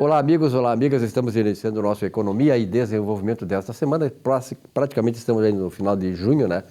Olá, amigos, olá, amigas. Estamos iniciando o nosso Economia e Desenvolvimento desta semana. Praticamente estamos aí no final de junho, né?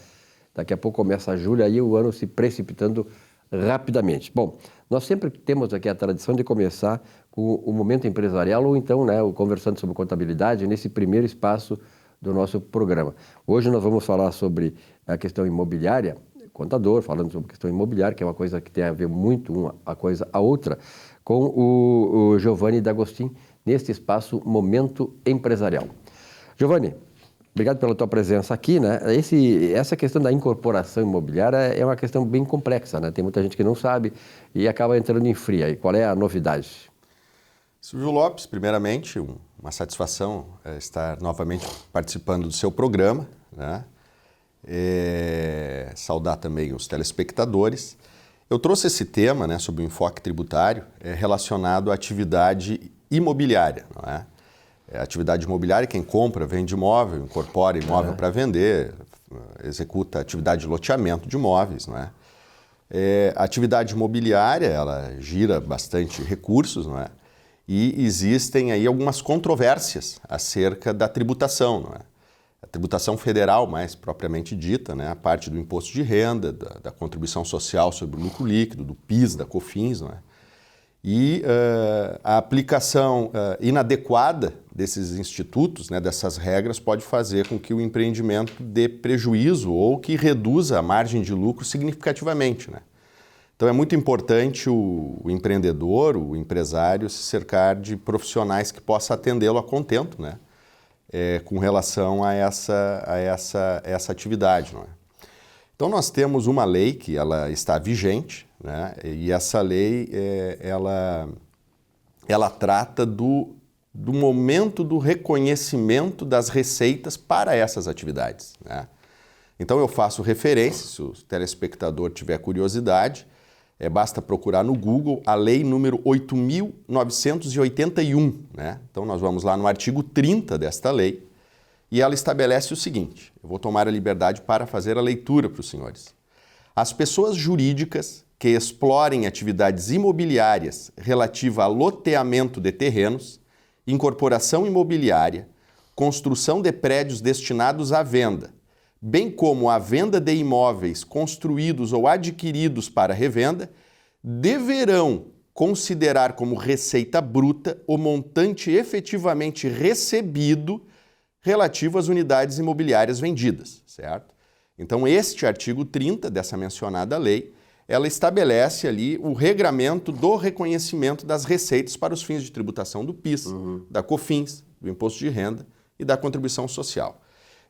Daqui a pouco começa julho, aí o ano se precipitando rapidamente. Bom, nós sempre temos aqui a tradição de começar com o momento empresarial ou então, né, o conversando sobre contabilidade nesse primeiro espaço do nosso programa. Hoje nós vamos falar sobre a questão imobiliária, contador, falando sobre questão imobiliária, que é uma coisa que tem a ver muito uma coisa a outra, com o Giovanni D'Agostin, neste espaço Momento Empresarial. Giovanni, obrigado pela tua presença aqui, né? Essa questão da incorporação imobiliária é uma questão bem complexa, né? Tem muita gente que não sabe e acaba entrando em fria. E qual é a novidade? Silvio Lopes, primeiramente, uma satisfação estar novamente participando do seu programa, né? Saudar também os telespectadores. Eu trouxe esse tema, né, sobre o enfoque tributário relacionado à atividade imobiliária, não é? Atividade imobiliária, quem compra, vende imóvel, incorpora imóvel para vender, executa atividade de loteamento de imóveis, não é? A atividade imobiliária, ela gira bastante recursos, não é? E existem aí algumas controvérsias acerca da tributação, não é? A tributação federal, mais propriamente dita, né? A parte do imposto de renda, da contribuição social sobre o lucro líquido, do PIS, da COFINS, não é? E a aplicação inadequada desses institutos, né, dessas regras, pode fazer com que o empreendimento dê prejuízo ou que reduza a margem de lucro significativamente, né? Então é muito importante o empreendedor, o empresário, se cercar de profissionais que possam atendê-lo a contento, né? Com relação a essa atividade, não é? Então nós temos uma lei que ela está vigente, né? E essa lei ela trata do momento do reconhecimento das receitas para essas atividades, né? Então eu faço referência, se o telespectador tiver curiosidade, basta procurar no Google a lei número 8.981, né? Então nós vamos lá no artigo 30 desta lei e ela estabelece o seguinte, eu vou tomar a liberdade para fazer a leitura para os senhores. As pessoas jurídicas que explorem atividades imobiliárias relativa a loteamento de terrenos, incorporação imobiliária, construção de prédios destinados à venda, bem como a venda de imóveis construídos ou adquiridos para revenda, deverão considerar como receita bruta o montante efetivamente recebido relativo às unidades imobiliárias vendidas, certo? Então, este artigo 30 dessa mencionada lei, ela estabelece ali o regramento do reconhecimento das receitas para os fins de tributação do PIS, da COFINS, do Imposto de Renda e da Contribuição Social.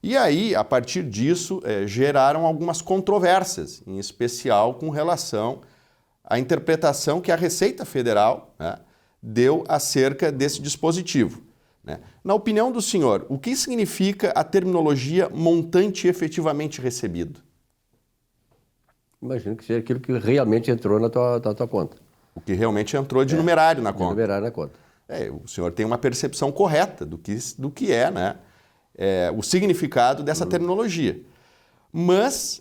E aí, a partir disso, geraram algumas controvérsias, em especial com relação à interpretação que a Receita Federal, né, deu acerca desse dispositivo, né? Na opinião do senhor, o que significa a terminologia montante efetivamente recebido? Imagino que seja aquilo que realmente entrou na tua conta. O que realmente entrou de numerário na conta. De numerário na conta. O senhor tem uma percepção correta do que é, né? O significado dessa terminologia. Mas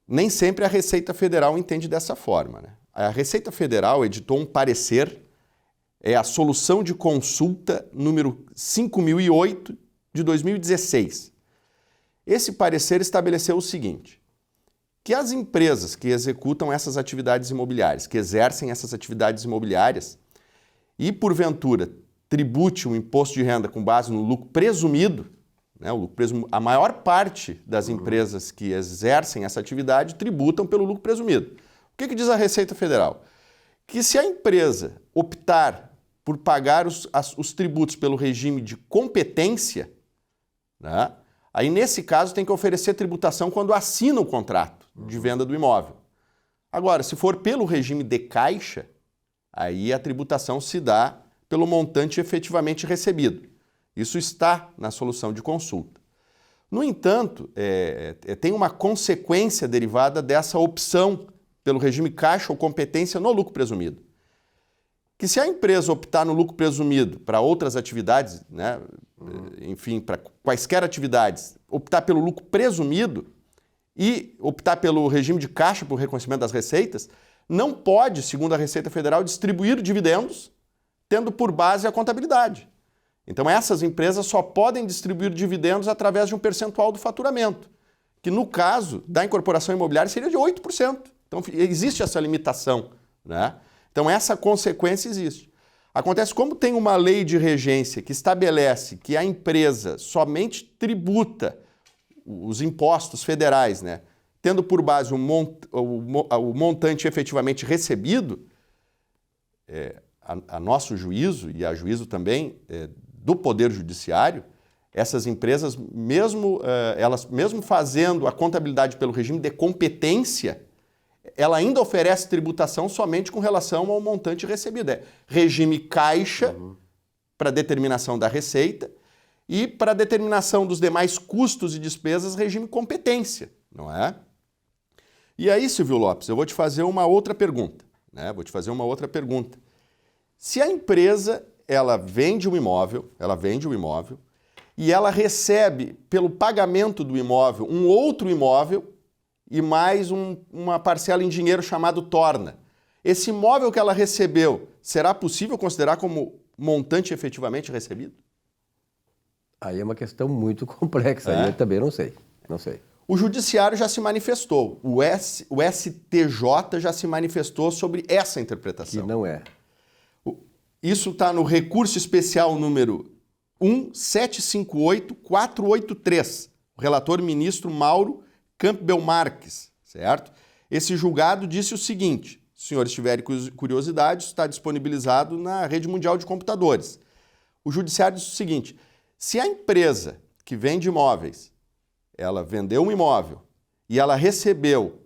nem sempre a Receita Federal entende dessa forma, né? A Receita Federal editou um parecer, a Solução de Consulta número 5008 de 2016. Esse parecer estabeleceu o seguinte, que as empresas que executam essas atividades imobiliárias, que exercem essas atividades imobiliárias e, porventura, tribute o imposto de renda com base no lucro presumido, né, a maior parte das empresas que exercem essa atividade tributam pelo lucro presumido. O que diz a Receita Federal? Que se a empresa optar por pagar os tributos pelo regime de competência, né, aí nesse caso tem que oferecer tributação quando assina o contrato de venda do imóvel. Agora, se for pelo regime de caixa, aí a tributação se dá pelo montante efetivamente recebido. Isso está na solução de consulta. No entanto, tem uma consequência derivada dessa opção pelo regime caixa ou competência no lucro presumido. Que se a empresa optar no lucro presumido para outras atividades, né, enfim, para quaisquer atividades, optar pelo lucro presumido e optar pelo regime de caixa para o reconhecimento das receitas, não pode, segundo a Receita Federal, distribuir dividendos tendo por base a contabilidade. Então essas empresas só podem distribuir dividendos através de um percentual do faturamento, que no caso da incorporação imobiliária seria de 8%. Então existe essa limitação, né? Então essa consequência existe. Acontece como tem uma lei de regência que estabelece que a empresa somente tributa os impostos federais, né, tendo por base o montante efetivamente recebido, a nosso juízo e a juízo também do Poder Judiciário, essas empresas, elas mesmo fazendo a contabilidade pelo regime de competência, ela ainda oferece tributação somente com relação ao montante recebido. É regime caixa para determinação da receita e para determinação dos demais custos e despesas, regime competência, não é? E aí, Silvio Lopes, eu vou te fazer uma outra pergunta, né? Se a empresa, ela vende um imóvel e ela recebe pelo pagamento do imóvel um outro imóvel e mais uma parcela em dinheiro chamado torna. Esse imóvel que ela recebeu, será possível considerar como montante efetivamente recebido? Aí é uma questão muito complexa, aí eu também não sei. O Judiciário já se manifestou, o STJ já se manifestou sobre essa interpretação. Que não é. Isso está no recurso especial número 1758483, o relator ministro Mauro Campbell Marques, certo? Esse julgado disse o seguinte: se os senhores tiverem curiosidade, está disponibilizado na rede mundial de computadores. O Judiciário disse o seguinte: se a empresa que vende imóveis, ela vendeu um imóvel e ela recebeu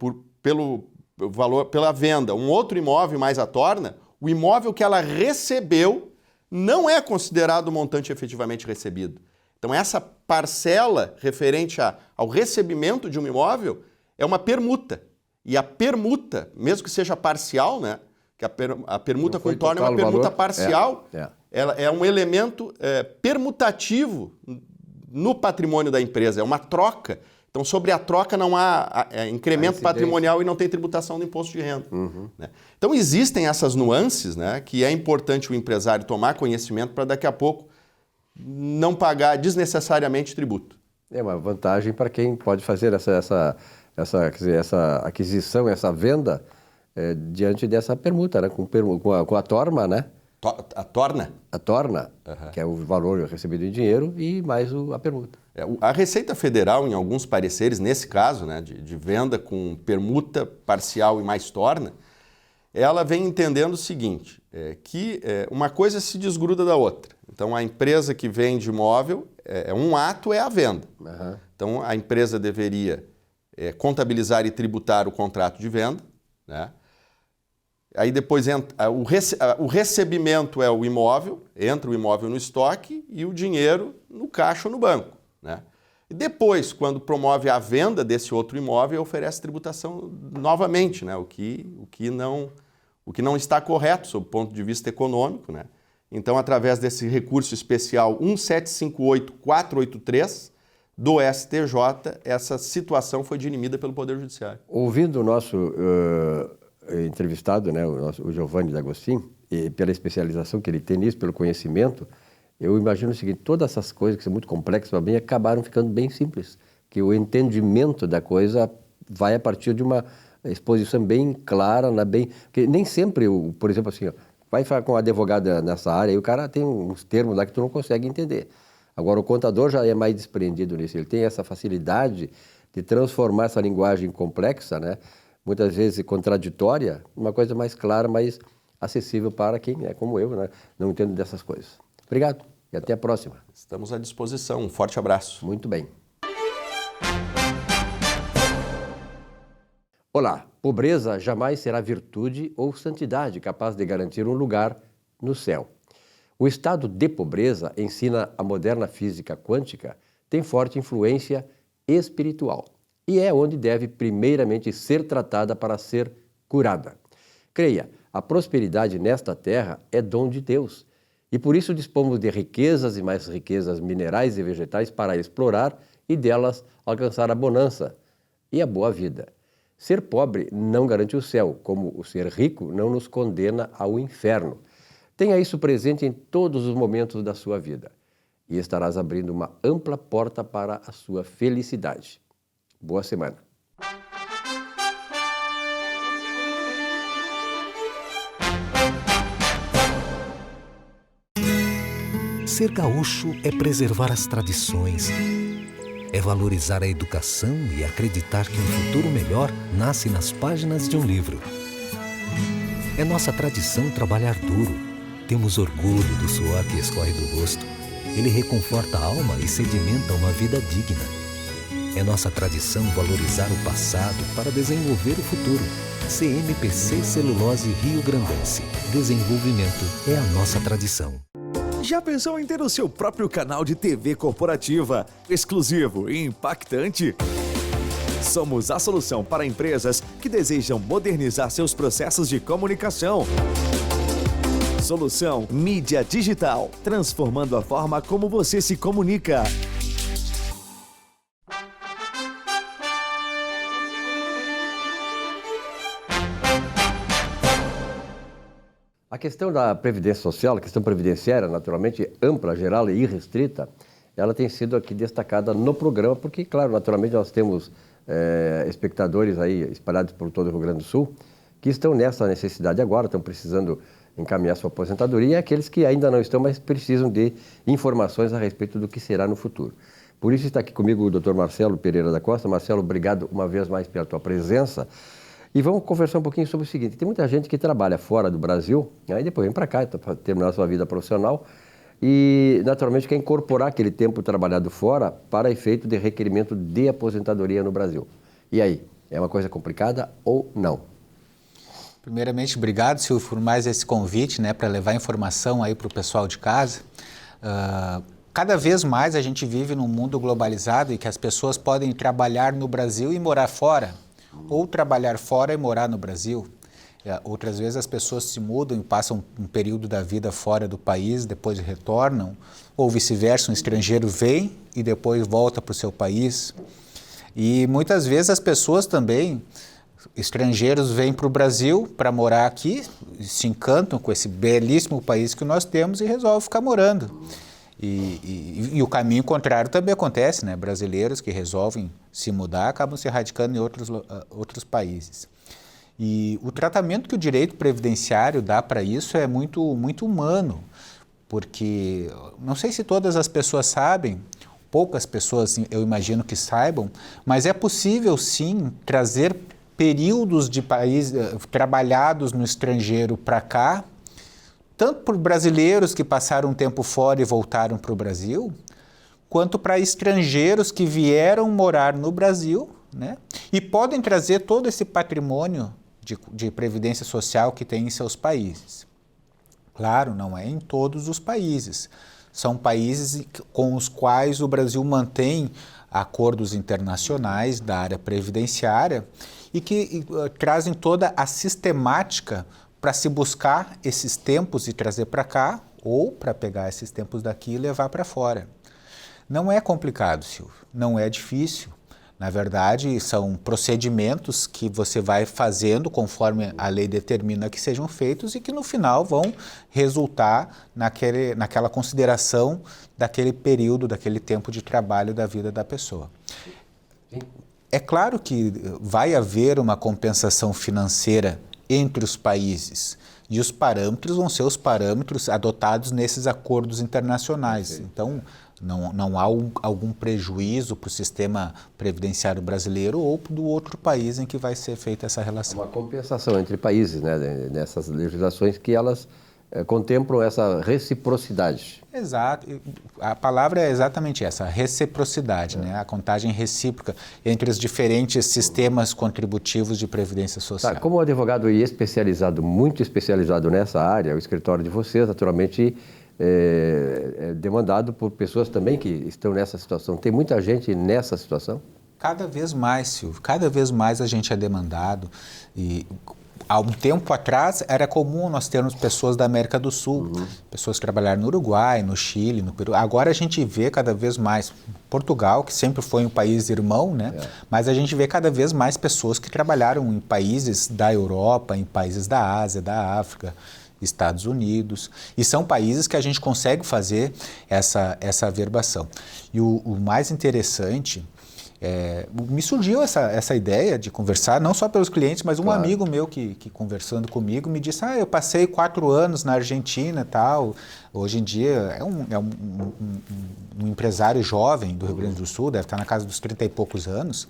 pela venda um outro imóvel mais a torna, o imóvel que ela recebeu não é considerado o montante efetivamente recebido. Então essa parcela referente ao recebimento de um imóvel é uma permuta. E a permuta, mesmo que seja parcial, né, que a permuta com torna é uma permuta parcial, ela é um elemento permutativo no patrimônio da empresa, é uma troca. Então, sobre a troca não há incremento patrimonial e não tem tributação do imposto de renda. Né? Então, existem essas nuances, né, que é importante o empresário tomar conhecimento para daqui a pouco não pagar desnecessariamente tributo. É uma vantagem para quem pode fazer essa aquisição, essa venda diante dessa permuta, né, com a torma, né? A torna? A torna, que é o valor recebido em dinheiro e mais a permuta. A Receita Federal, em alguns pareceres, nesse caso, né, de venda com permuta parcial e mais torna, ela vem entendendo o seguinte, que uma coisa se desgruda da outra. Então, a empresa que vende imóvel, um ato é a venda. Então, a empresa deveria contabilizar e tributar o contrato de venda, né? Aí depois o recebimento é o imóvel, entra o imóvel no estoque e o dinheiro no caixa ou no banco, né? E depois, quando promove a venda desse outro imóvel, oferece tributação novamente, né? O que não está correto sob o ponto de vista econômico, né? Então, através desse recurso especial 1758483 do STJ, essa situação foi dirimida pelo Poder Judiciário. Ouvindo o nosso entrevistado, né, o Giovanni D'Agostin, e pela especialização que ele tem nisso, pelo conhecimento, eu imagino o seguinte: todas essas coisas que são muito complexas para mim acabaram ficando bem simples, que o entendimento da coisa vai a partir de uma exposição bem clara, porque nem sempre, por exemplo, assim, vai falar com um advogado nessa área e o cara tem uns termos lá que tu não consegue entender. Agora, o contador já é mais desprendido nisso, ele tem essa facilidade de transformar essa linguagem complexa, né, muitas vezes contraditória, uma coisa mais clara, mais acessível para quem é como eu, né, não entende dessas coisas. Obrigado e até a próxima. Estamos à disposição. Um forte abraço. Muito bem. Olá, pobreza jamais será virtude ou santidade capaz de garantir um lugar no céu. O estado de pobreza, ensina a moderna física quântica, tem forte influência espiritual e é onde deve primeiramente ser tratada para ser curada. Creia, a prosperidade nesta terra é dom de Deus e por isso dispomos de riquezas e mais riquezas minerais e vegetais para explorar e delas alcançar a bonança e a boa vida. Ser pobre não garante o céu, como o ser rico não nos condena ao inferno. Tenha isso presente em todos os momentos da sua vida e estarás abrindo uma ampla porta para a sua felicidade. Boa semana. Ser gaúcho é preservar as tradições, é valorizar a educação e acreditar que um futuro melhor nasce nas páginas de um livro. É nossa tradição trabalhar duro. Temos orgulho do suor que escorre do rosto. Ele reconforta a alma e sedimenta uma vida digna. É nossa tradição valorizar o passado para desenvolver o futuro. CMPC Celulose Rio Grandense. Desenvolvimento é a nossa tradição. Já pensou em ter o seu próprio canal de TV corporativa, exclusivo e impactante? Somos a solução para empresas que desejam modernizar seus processos de comunicação. Solução Mídia Digital, transformando a forma como você se comunica. A questão da previdência social, a questão previdenciária, naturalmente ampla, geral e irrestrita, ela tem sido aqui destacada no programa, porque, claro, naturalmente nós temos espectadores aí espalhados por todo o Rio Grande do Sul que estão nessa necessidade agora, estão precisando encaminhar sua aposentadoria, e aqueles que ainda não estão, mas precisam de informações a respeito do que será no futuro. Por isso está aqui comigo o Dr. Marcelo Pereira da Costa. Marcelo, obrigado uma vez mais pela tua presença. E vamos conversar um pouquinho sobre o seguinte: tem muita gente que trabalha fora do Brasil, aí depois vem para cá para terminar a sua vida profissional e, naturalmente, quer incorporar aquele tempo trabalhado fora para efeito de requerimento de aposentadoria no Brasil. E aí, é uma coisa complicada ou não? Primeiramente, obrigado, Silvio, por mais esse convite, né, para levar informação aí para o pessoal de casa. Cada vez mais a gente vive num mundo globalizado e que as pessoas podem trabalhar no Brasil e morar fora, ou trabalhar fora e morar no Brasil. Outras vezes as pessoas se mudam e passam um período da vida fora do país, depois retornam, ou vice-versa, um estrangeiro vem e depois volta para o seu país. E muitas vezes as pessoas também, estrangeiros, vêm para o Brasil para morar aqui, se encantam com esse belíssimo país que nós temos e resolvem ficar morando. E o caminho contrário também acontece, né? Brasileiros que resolvem se mudar acabam se radicando em outros países. E o tratamento que o direito previdenciário dá para isso é muito humano, porque não sei se todas as pessoas sabem, poucas pessoas eu imagino que saibam, mas é possível sim trazer períodos de país trabalhados no estrangeiro para cá, tanto por brasileiros que passaram um tempo fora e voltaram para o Brasil, quanto para estrangeiros que vieram morar no Brasil, né? E podem trazer todo esse patrimônio de previdência social que tem em seus países. Claro, não é em todos os países. São países com os quais o Brasil mantém acordos internacionais da área previdenciária e que trazem toda a sistemática para se buscar esses tempos e trazer para cá, ou para pegar esses tempos daqui e levar para fora. Não é complicado, Silvio, não é difícil. Na verdade, são procedimentos que você vai fazendo conforme a lei determina que sejam feitos e que no final vão resultar naquela consideração daquele período, daquele tempo de trabalho da vida da pessoa. É claro que vai haver uma compensação financeira entre os países e os parâmetros vão ser os parâmetros adotados nesses acordos internacionais. Okay. Então, não há algum prejuízo para o sistema previdenciário brasileiro ou do outro país em que vai ser feita essa relação. Uma compensação entre países, né, nessas legislações que elas contemplam essa reciprocidade. Exato. A palavra é exatamente essa, a reciprocidade, né? A contagem recíproca entre os diferentes sistemas contributivos de previdência social. Tá, como advogado e especializado, muito especializado nessa área, o escritório de vocês, naturalmente, é demandado por pessoas também que estão nessa situação. Tem muita gente nessa situação? Cada vez mais, Silvio. Cada vez mais a gente é demandado. E há um tempo atrás era comum nós termos pessoas da América do Sul, pessoas que trabalharam no Uruguai, no Chile, no Peru. Agora a gente vê cada vez mais Portugal, que sempre foi um país irmão, né? Mas a gente vê cada vez mais pessoas que trabalharam em países da Europa, em países da Ásia, da África. Estados Unidos, e são países que a gente consegue fazer essa averbação. E o mais interessante, me surgiu essa ideia de conversar, não só pelos clientes, mas um amigo meu que conversando comigo me disse, eu passei 4 anos na Argentina e tal, hoje em dia é um empresário jovem do Rio Grande do Sul, deve estar na casa dos 30 e poucos anos.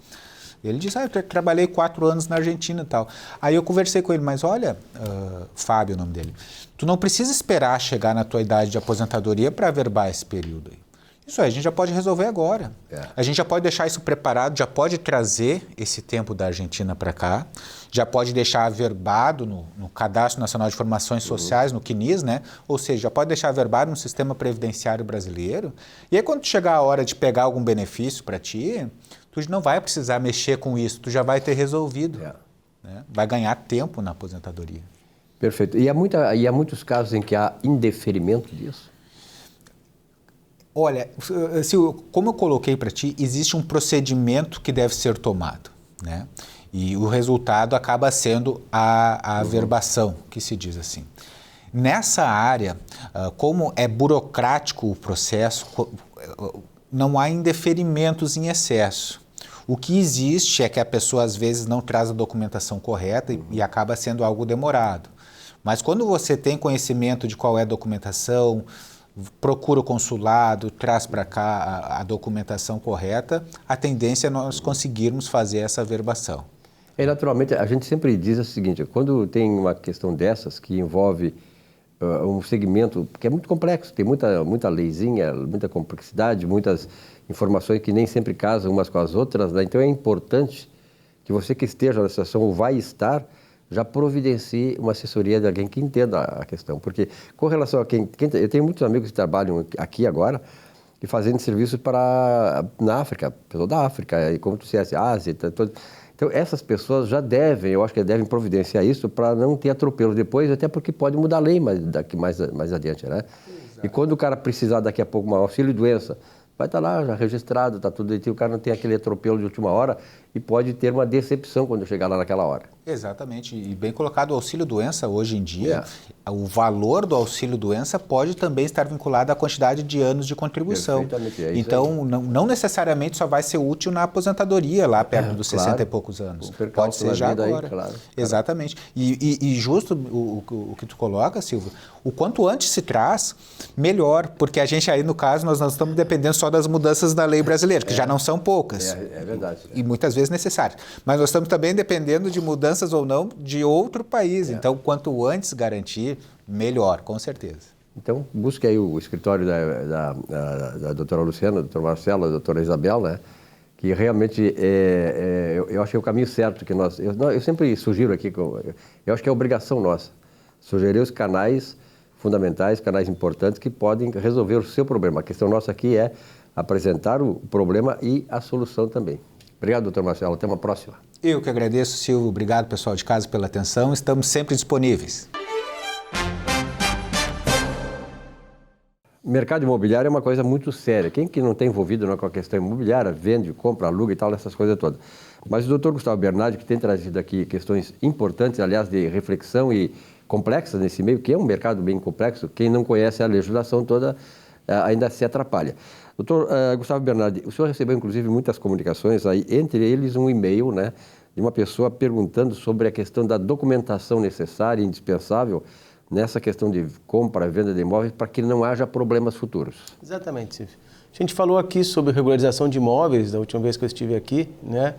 Ele disse, eu trabalhei 4 anos na Argentina e tal. Aí eu conversei com ele, mas olha, Fábio, o nome dele, tu não precisa esperar chegar na tua idade de aposentadoria para averbar esse período aí. Isso aí a gente já pode resolver agora. A gente já pode deixar isso preparado, já pode trazer esse tempo da Argentina para cá, já pode deixar averbado no Cadastro Nacional de Informações Sociais, no CNIS, né? Ou seja, já pode deixar averbado no sistema previdenciário brasileiro. E aí quando chegar a hora de pegar algum benefício para ti, tu não vai precisar mexer com isso, tu já vai ter resolvido. Né? Vai ganhar tempo na aposentadoria. Perfeito. E há muitos casos em que há indeferimento disso? Olha, como eu coloquei para ti, existe um procedimento que deve ser tomado, né? E o resultado acaba sendo a averbação, que se diz assim. Nessa área, como é burocrático o processo, não há indeferimentos em excesso. O que existe é que a pessoa às vezes não traz a documentação correta e acaba sendo algo demorado. Mas quando você tem conhecimento de qual é a documentação, procura o consulado, traz para cá a documentação correta, a tendência é nós conseguirmos fazer essa averbação. Naturalmente, a gente sempre diz o seguinte, quando tem uma questão dessas que envolve um segmento que é muito complexo, tem muita leizinha, muita complexidade, muitas informações que nem sempre casam umas com as outras, né? Então é importante que você que esteja na situação ou vai estar, já providencie uma assessoria de alguém que entenda a questão. Porque com relação a eu tenho muitos amigos que trabalham aqui agora e fazendo serviço na África, pessoal da África, e como tu disseste, Ásia, então essas pessoas já eu acho que devem providenciar isso para não ter atropelo depois, até porque pode mudar a lei mais adiante, né? Exato. E quando o cara precisar daqui a pouco de um auxílio-doença, vai estar lá já registrado, está tudo direitinho, o cara não tem aquele atropelo de última hora e pode ter uma decepção quando chegar lá naquela hora. Exatamente, e bem colocado, o auxílio-doença hoje em dia, o valor do auxílio-doença pode também estar vinculado à quantidade de anos de contribuição. Perfeitamente, então, não necessariamente só vai ser útil na aposentadoria, lá perto dos 60 e poucos anos. Pode ser já agora. Aí, claro. Exatamente. E justo o que tu coloca, Silvio, o quanto antes se traz, melhor, porque a gente aí, no caso, nós não estamos dependendo só das mudanças na lei brasileira, que já não são poucas. É verdade. E muitas vezes necessárias. Mas nós estamos também dependendo de mudanças ou não de outro país. Então, quanto antes garantir, melhor, com certeza. Então, busque aí o escritório da doutora Luciana, do doutor Marcelo, da doutora Isabel, né? Que realmente eu acho que é o caminho certo que eu sempre sugiro aqui, eu acho que é obrigação nossa, sugerir os canais fundamentais, canais importantes que podem resolver o seu problema. A questão nossa aqui é apresentar o problema e a solução também. Obrigado, doutor Marcelo. Até uma próxima. Eu que agradeço, Silvio. Obrigado, pessoal de casa, pela atenção. Estamos sempre disponíveis. Mercado imobiliário é uma coisa muito séria. Quem que não está envolvido com a questão imobiliária, vende, compra, aluga e tal, essas coisas todas. Mas o doutor Gustavo Bernardi, que tem trazido aqui questões importantes, aliás, de reflexão e complexas nesse meio, que é um mercado bem complexo, quem não conhece a legislação toda ainda se atrapalha. Doutor Gustavo Bernardi, o senhor recebeu inclusive muitas comunicações, aí, entre eles um e-mail, né, de uma pessoa perguntando sobre a questão da documentação necessária e indispensável nessa questão de compra e venda de imóveis para que não haja problemas futuros. Exatamente, Silvio. A gente falou aqui sobre regularização de imóveis da última vez que eu estive aqui, né?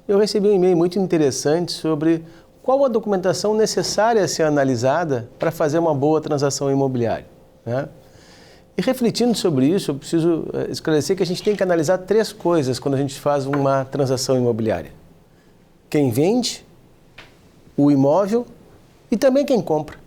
Eu recebi um e-mail muito interessante sobre qual a documentação necessária a ser analisada para fazer uma boa transação imobiliária, né? E refletindo sobre isso, eu preciso esclarecer que a gente tem que analisar 3 coisas quando a gente faz uma transação imobiliária. Quem vende, o imóvel e também quem compra.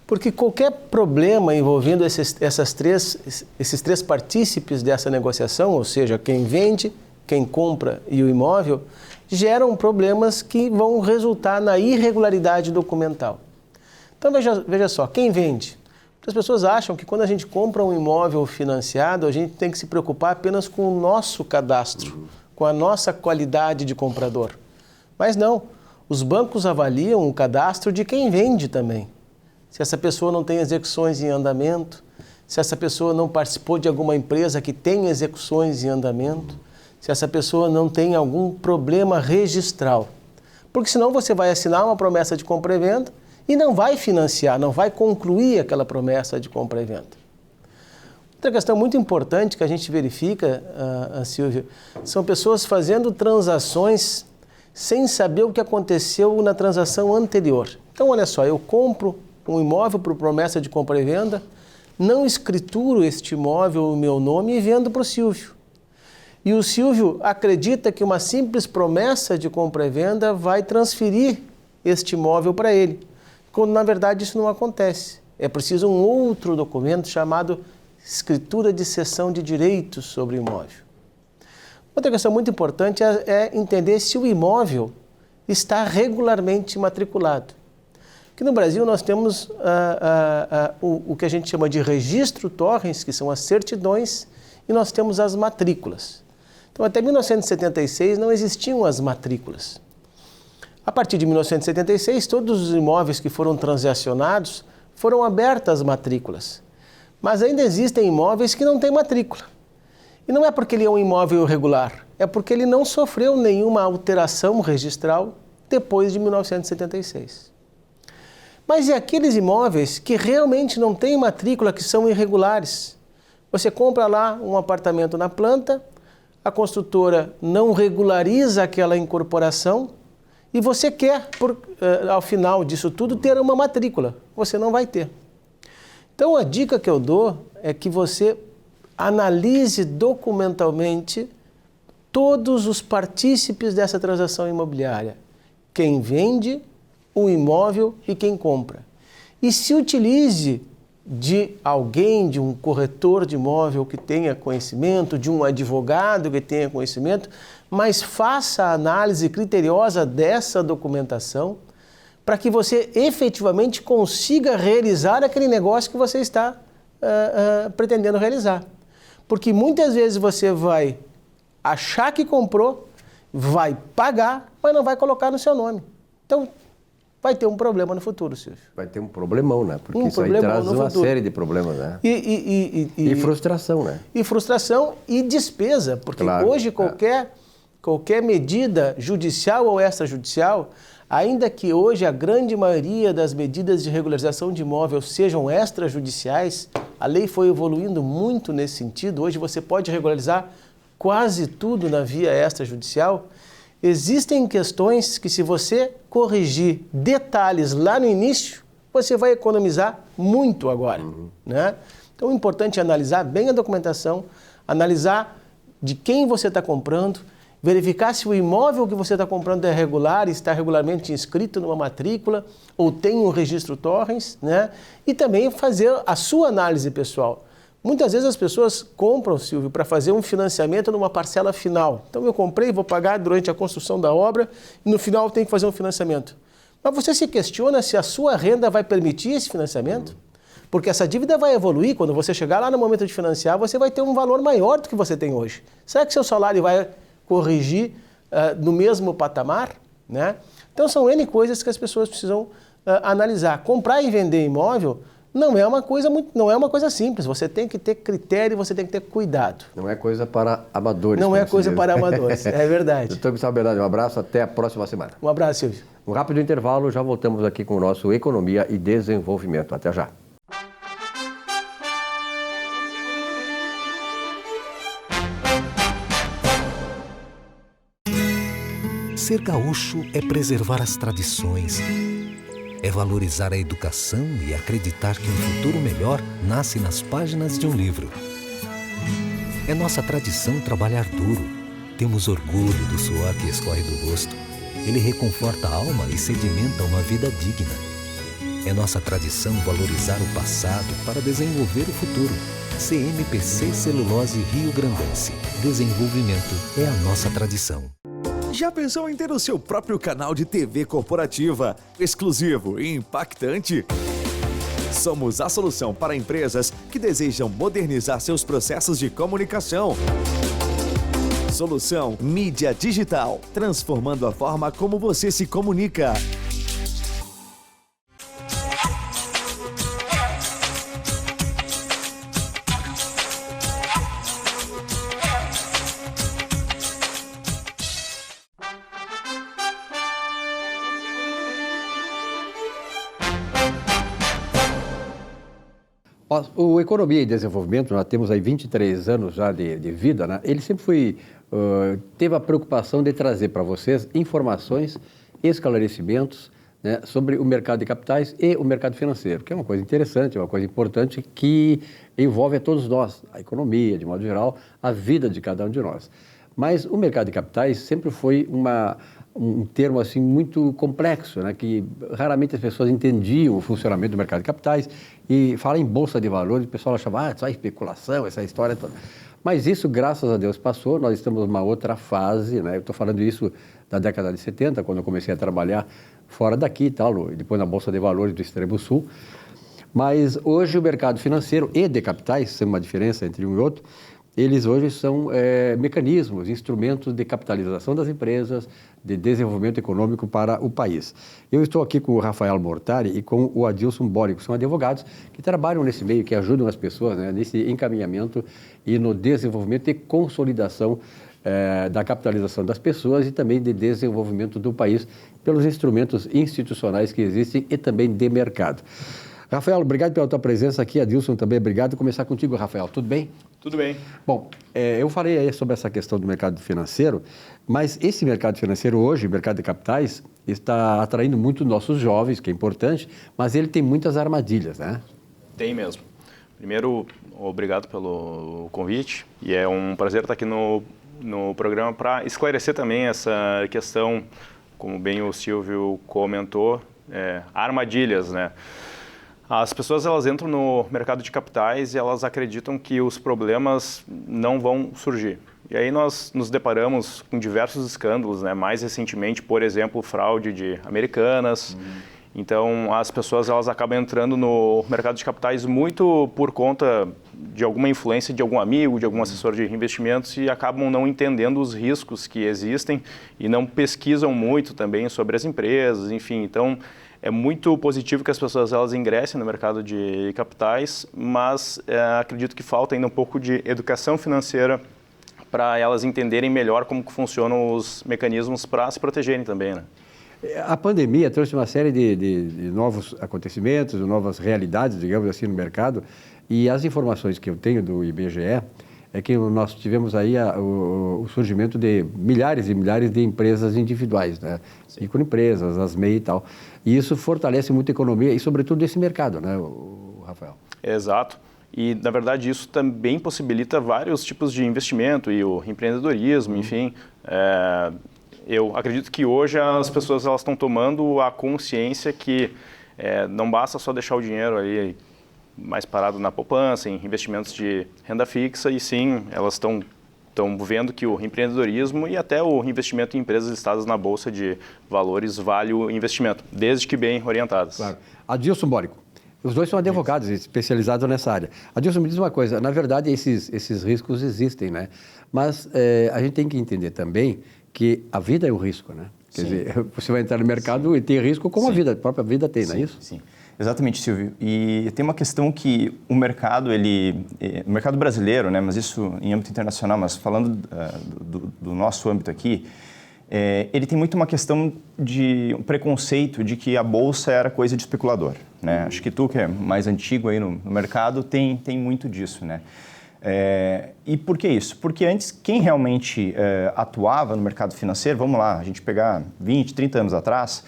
Porque qualquer problema envolvendo esses três partícipes dessa negociação, ou seja, quem vende, quem compra e o imóvel, geram problemas que vão resultar na irregularidade documental. Então veja só, quem vende? As pessoas acham que quando a gente compra um imóvel financiado, a gente tem que se preocupar apenas com o nosso cadastro, com a nossa qualidade de comprador. Mas não, os bancos avaliam o cadastro de quem vende também. se essa pessoa não tem execuções em andamento, se essa pessoa não participou de alguma empresa que tem execuções em andamento, se essa pessoa não tem algum problema registral. Porque senão você vai assinar uma promessa de compra e venda e não vai financiar, não vai concluir aquela promessa de compra e venda. Outra questão muito importante que a gente verifica, Silvio, são pessoas fazendo transações sem saber o que aconteceu na transação anterior. Então, olha só, eu compro um imóvel por promessa de compra e venda, não escrituro este imóvel no meu nome e vendo para o Silvio. E o Silvio acredita que uma simples promessa de compra e venda vai transferir este imóvel para ele, quando na verdade isso não acontece. É preciso um outro documento chamado escritura de cessão de direitos sobre o imóvel. Outra questão muito importante é entender se o imóvel está regularmente matriculado. Aqui no Brasil nós temos o que a gente chama de registro torrens, que são as certidões, e nós temos as matrículas. Então até 1976 não existiam as matrículas. A partir de 1976, todos os imóveis que foram transacionados foram abertas as matrículas. Mas ainda existem imóveis que não têm matrícula. E não é porque ele é um imóvel irregular, é porque ele não sofreu nenhuma alteração registral depois de 1976. Mas e aqueles imóveis que realmente não têm matrícula, que são irregulares? Você compra lá um apartamento na planta, a construtora não regulariza aquela incorporação e você quer, ao final disso tudo, ter uma matrícula. Você não vai ter. Então a dica que eu dou é que você analise documentalmente todos os partícipes dessa transação imobiliária. Quem vende o imóvel e quem compra. E se utilize de alguém, de um corretor de imóvel que tenha conhecimento, de um advogado que tenha conhecimento, mas faça a análise criteriosa dessa documentação para que você efetivamente consiga realizar aquele negócio que você está pretendendo realizar. Porque muitas vezes você vai achar que comprou, vai pagar, mas não vai colocar no seu nome. Então, vai ter um problema no futuro, Silvio. Vai ter um problemão, né? Porque isso aí traz uma série de problemas, né? E frustração, né? E frustração e despesa, porque claro, hoje qualquer medida judicial ou extrajudicial, ainda que hoje a grande maioria das medidas de regularização de imóvel sejam extrajudiciais, a lei foi evoluindo muito nesse sentido. Hoje você pode regularizar quase tudo na via extrajudicial. Existem questões que, se você corrigir detalhes lá no início, você vai economizar muito agora, né? Então, o importante é analisar bem a documentação, analisar de quem você está comprando, verificar se o imóvel que você está comprando é regular, está regularmente inscrito numa matrícula ou tem um registro torrens, né? E também fazer a sua análise pessoal. Muitas vezes as pessoas compram, Silvio, para fazer um financiamento numa parcela final. Então eu comprei, vou pagar durante a construção da obra e no final tem que fazer um financiamento. Mas você se questiona se a sua renda vai permitir esse financiamento? Porque essa dívida vai evoluir, quando você chegar lá no momento de financiar, você vai ter um valor maior do que você tem hoje. Será que seu salário vai corrigir no mesmo patamar, né? Então são N coisas que as pessoas precisam analisar. Comprar e vender imóvel não é uma coisa simples. Você tem que ter critério, você tem que ter cuidado. Não é coisa para amadores. Não é coisa para amadores, é verdade. Doutor Gustavo Bernardi, um abraço, até a próxima semana. Um abraço, Silvio. Um rápido intervalo, já voltamos aqui com o nosso Economia e Desenvolvimento. Até já. Ser gaúcho é preservar as tradições, é valorizar a educação e acreditar que um futuro melhor nasce nas páginas de um livro. É nossa tradição trabalhar duro. Temos orgulho do suor que escorre do rosto. Ele reconforta a alma e sedimenta uma vida digna. É nossa tradição valorizar o passado para desenvolver o futuro. CMPC Celulose Rio Grandense. Desenvolvimento é a nossa tradição. Já pensou em ter o seu próprio canal de TV corporativa, exclusivo e impactante? Somos a solução para empresas que desejam modernizar seus processos de comunicação. Solução Mídia Digital, transformando a forma como você se comunica. O Economia e Desenvolvimento, nós temos aí 23 anos já de vida, né? Ele sempre teve a preocupação de trazer para vocês informações, esclarecimentos, né, sobre o mercado de capitais e o mercado financeiro, que é uma coisa interessante, é uma coisa importante que envolve a todos nós, a economia, de modo geral, a vida de cada um de nós. Mas o mercado de capitais sempre foi um termo assim muito complexo, né, que raramente as pessoas entendiam o funcionamento do mercado de capitais, e fala em bolsa de valores, o pessoal achava, só especulação, essa história toda. Mas isso, graças a Deus, passou, nós estamos numa outra fase, né? Eu estou falando isso da década de 70, quando eu comecei a trabalhar fora daqui e tal, depois na Bolsa de Valores do Extremo Sul. Mas hoje o mercado financeiro e de capitais, tem uma diferença entre um e outro, eles hoje são mecanismos, instrumentos de capitalização das empresas, de desenvolvimento econômico para o país. Eu estou aqui com o Rafael Mortari e com o Adilson Bórico, são advogados que trabalham nesse meio, que ajudam as pessoas, né, nesse encaminhamento e no desenvolvimento e consolidação da capitalização das pessoas e também de desenvolvimento do país pelos instrumentos institucionais que existem e também de mercado. Rafael, obrigado pela tua presença aqui. Adilson também, obrigado. Vou começar contigo, Rafael. Tudo bem? Tudo bem. Bom, eu falei aí sobre essa questão do mercado financeiro, mas esse mercado financeiro hoje, o mercado de capitais, está atraindo muito nossos jovens, que é importante, mas ele tem muitas armadilhas, né? Tem mesmo. Primeiro, obrigado pelo convite e é um prazer estar aqui no programa para esclarecer também essa questão, como bem o Silvio comentou, armadilhas, né? As pessoas, elas entram no mercado de capitais e elas acreditam que os problemas não vão surgir. E aí nós nos deparamos com diversos escândalos, né? Mais recentemente, por exemplo, fraude de Americanas. Então, as pessoas, elas acabam entrando no mercado de capitais muito por conta de alguma influência de algum amigo, de algum assessor de investimentos, e acabam não entendendo os riscos que existem e não pesquisam muito também sobre as empresas, enfim. Então, é muito positivo que as pessoas, elas ingressem no mercado de capitais, mas acredito que falta ainda um pouco de educação financeira para elas entenderem melhor como que funcionam os mecanismos para se protegerem também, né? A pandemia trouxe uma série de novos acontecimentos, de novas realidades, digamos assim, no mercado, e as informações que eu tenho do IBGE é que nós tivemos aí o surgimento de milhares e milhares de empresas individuais, né? Microempresas, as MEI e tal. E isso fortalece muito a economia e, sobretudo, esse mercado, né, Rafael? Exato. E, na verdade, isso também possibilita vários tipos de investimento e o empreendedorismo, enfim. Eu acredito que hoje as pessoas, elas estão tomando a consciência que não basta só deixar o dinheiro ali mais parado na poupança, em investimentos de renda fixa, e sim, elas estão vendo que o empreendedorismo e até o investimento em empresas listadas na Bolsa de Valores vale o investimento, desde que bem orientadas. Claro. Adilson Bórico, os dois são advogados especializados nessa área. Adilson, me diz uma coisa, na verdade esses riscos existem, né? Mas a gente tem que entender também que a vida é um risco, né? Quer dizer, você vai entrar no mercado e tem risco como a própria vida tem, não é isso? Sim. Exatamente, Silvio. E tem uma questão que o mercado, o mercado brasileiro, né, mas isso em âmbito internacional, mas falando do nosso âmbito aqui, ele tem muito uma questão de um preconceito de que a bolsa era coisa de especulador, né? Acho que tu, que é mais antigo aí no mercado, tem muito disso, né? E por que isso? Porque antes, quem realmente atuava no mercado financeiro, vamos lá, a gente pegar 20, 30 anos atrás,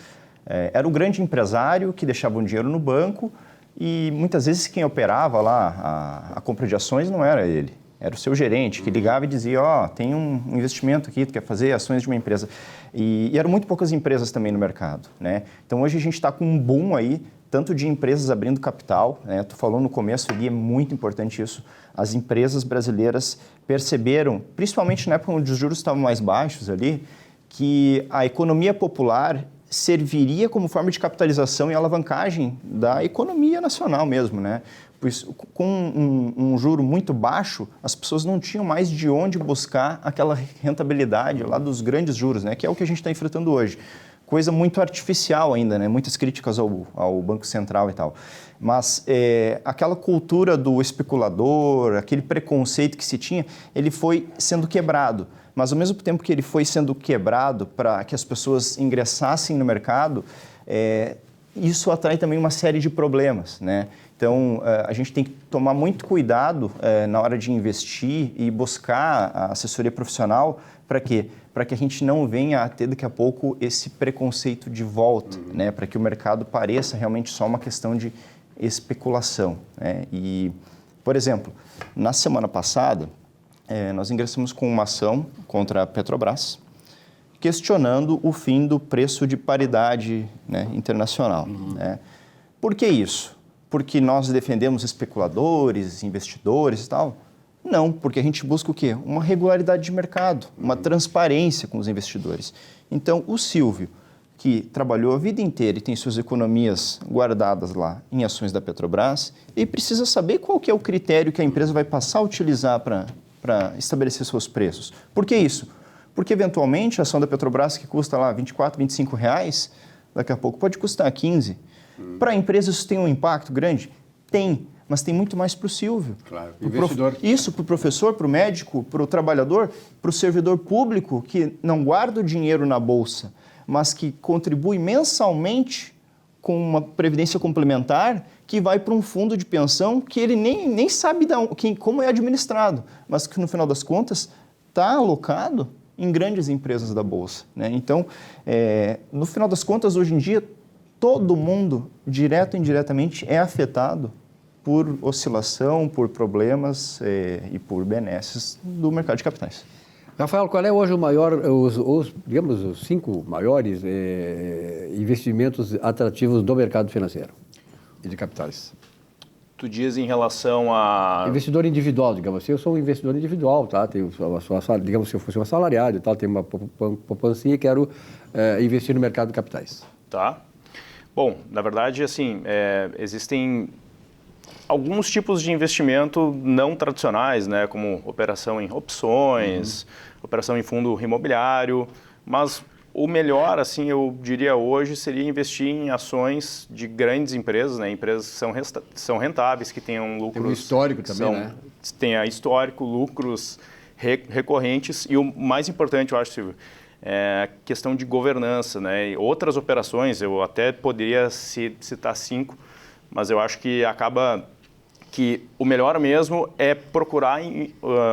era o grande empresário que deixava o dinheiro no banco e muitas vezes quem operava lá a compra de ações não era ele, era o seu gerente que ligava e dizia, tem um investimento aqui, tu quer fazer ações de uma empresa. E eram muito poucas empresas também no mercado, né? Então hoje a gente está com um boom aí, tanto de empresas abrindo capital, né? Tu falou no começo ali, é muito importante isso. As empresas brasileiras perceberam, principalmente na época onde os juros estavam mais baixos ali, que a economia popular serviria como forma de capitalização e alavancagem da economia nacional mesmo, né? Pois com um juro muito baixo, as pessoas não tinham mais de onde buscar aquela rentabilidade lá dos grandes juros, né? Que é o que a gente está enfrentando hoje. Coisa muito artificial ainda, né? Muitas críticas ao Banco Central e tal. Mas aquela cultura do especulador, aquele preconceito que se tinha, ele foi sendo quebrado. Mas ao mesmo tempo que ele foi sendo quebrado para que as pessoas ingressassem no mercado, isso atrai também uma série de problemas, né? Então, a gente tem que tomar muito cuidado na hora de investir e buscar a assessoria profissional. Para quê? Para que a gente não venha a ter daqui a pouco esse preconceito de volta, né? Para que o mercado pareça realmente só uma questão de especulação, né? E, por exemplo, na semana passada, nós ingressamos com uma ação contra a Petrobras, questionando o fim do preço de paridade, né, internacional. Né? Por que isso? Porque nós defendemos especuladores, investidores e tal? Não, porque a gente busca o quê? Uma regularidade de mercado, uma transparência com os investidores. Então, o Silvio, que trabalhou a vida inteira e tem suas economias guardadas lá em ações da Petrobras, ele precisa saber qual que é o critério que a empresa vai passar a utilizar para estabelecer seus preços. Por que isso? Porque, eventualmente, a ação da Petrobras, que custa lá R$24, R$25, daqui a pouco pode custar 15. Para a empresa isso tem um impacto grande? Tem, mas tem muito mais para o Silvio. Claro, investidor. Isso, para o professor, para o médico, para o trabalhador, para o servidor público que não guarda o dinheiro na Bolsa, mas que contribui mensalmente com uma previdência complementar que vai para um fundo de pensão que ele nem sabe como é administrado, mas que, no final das contas, está alocado em grandes empresas da Bolsa, né? Então, no final das contas, hoje em dia, todo mundo, direto ou indiretamente, é afetado por oscilação, por problemas e por benesses do mercado de capitais. Rafael, qual é hoje o maior, digamos, os 5 maiores investimentos atrativos do mercado financeiro e de capitais? Tu diz em relação a... Investidor individual, digamos assim, eu sou um investidor individual, tá? Tenho digamos, se eu fosse um assalariado e tal, tenho uma poupancinha e quero investir no mercado de capitais. Tá. Bom, na verdade, assim, existem alguns tipos de investimento não tradicionais, né? Como operação em opções, operação em fundo imobiliário, mas o melhor, assim, eu diria hoje, seria investir em ações de grandes empresas, né? Empresas que são rentáveis, que tenham lucros... Tem um histórico também, né? Tenha histórico, lucros recorrentes e o mais importante, eu acho, Silvio, é a questão de governança, né? E outras operações, eu até poderia citar 5, mas eu acho que acaba que o melhor mesmo é procurar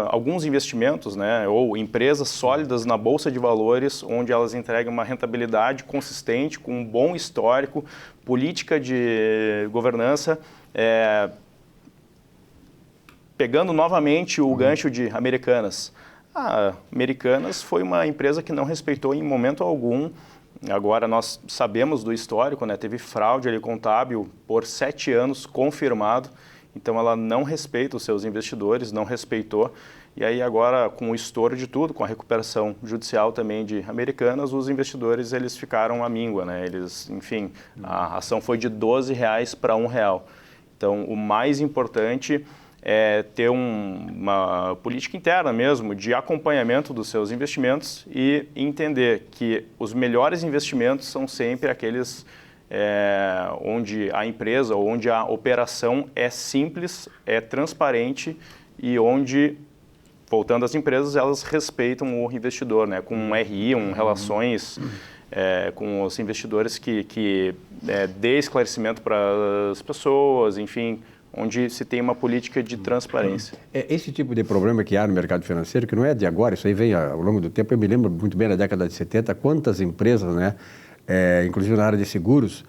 alguns investimentos, né, ou empresas sólidas na Bolsa de Valores, onde elas entregam uma rentabilidade consistente, com um bom histórico, política de governança. Pegando novamente o gancho de Americanas. A Americanas foi uma empresa que não respeitou em momento algum. Agora nós sabemos do histórico, né, teve fraude ali contábil por 7 anos confirmado. Então, ela não respeita os seus investidores, não respeitou. E aí, agora, com o estouro de tudo, com a recuperação judicial também de Americanas, os investidores, eles ficaram à míngua, né? Eles, enfim, a ação foi de R$12 para R$1. Então, o mais importante é ter uma política interna mesmo de acompanhamento dos seus investimentos e entender que os melhores investimentos são sempre aqueles... onde a empresa ou onde a operação é simples, é transparente e onde, voltando às empresas, elas respeitam o investidor, né? Com um RI, relações com os investidores que dê esclarecimento para as pessoas, enfim, onde se tem uma política de transparência. Esse tipo de problema que há no mercado financeiro, que não é de agora, isso aí vem ao longo do tempo. Eu me lembro muito bem na década de 70, quantas empresas, né? Inclusive na área de seguros,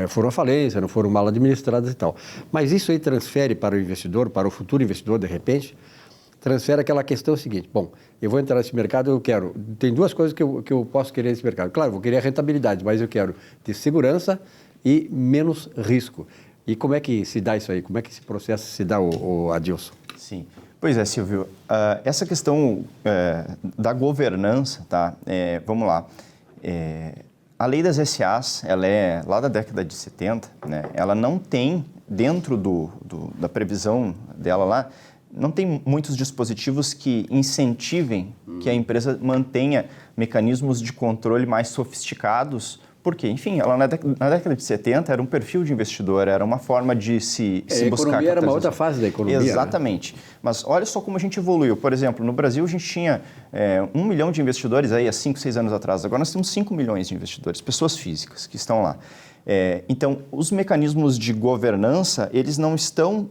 foram à falência, não foram mal administradas e tal. Mas isso aí transfere para o investidor, para o futuro investidor, de repente, transfere aquela questão seguinte: bom, eu vou entrar nesse mercado, eu quero... Tem 2 coisas que eu posso querer nesse mercado. Claro, vou querer a rentabilidade, mas eu quero ter segurança e menos risco. E como é que se dá isso aí? Como é que esse processo se dá, Adilson? Sim. Pois é, Silvio. Essa questão da governança, tá? Vamos lá. A lei das SAs, ela é lá da década de 70, né? Ela não tem, dentro da previsão dela lá, não tem muitos dispositivos que incentivem que a empresa mantenha mecanismos de controle mais sofisticados Por quê? Enfim, ela na década de 70 era um perfil de investidor, era uma forma de se buscar... A economia era uma outra fase da economia. Exatamente. Né? Mas olha só como a gente evoluiu. Por exemplo, no Brasil a gente tinha 1 milhão de investidores aí há 5, 6 anos atrás. Agora nós temos 5 milhões de investidores, pessoas físicas que estão lá. Então, os mecanismos de governança, eles não estão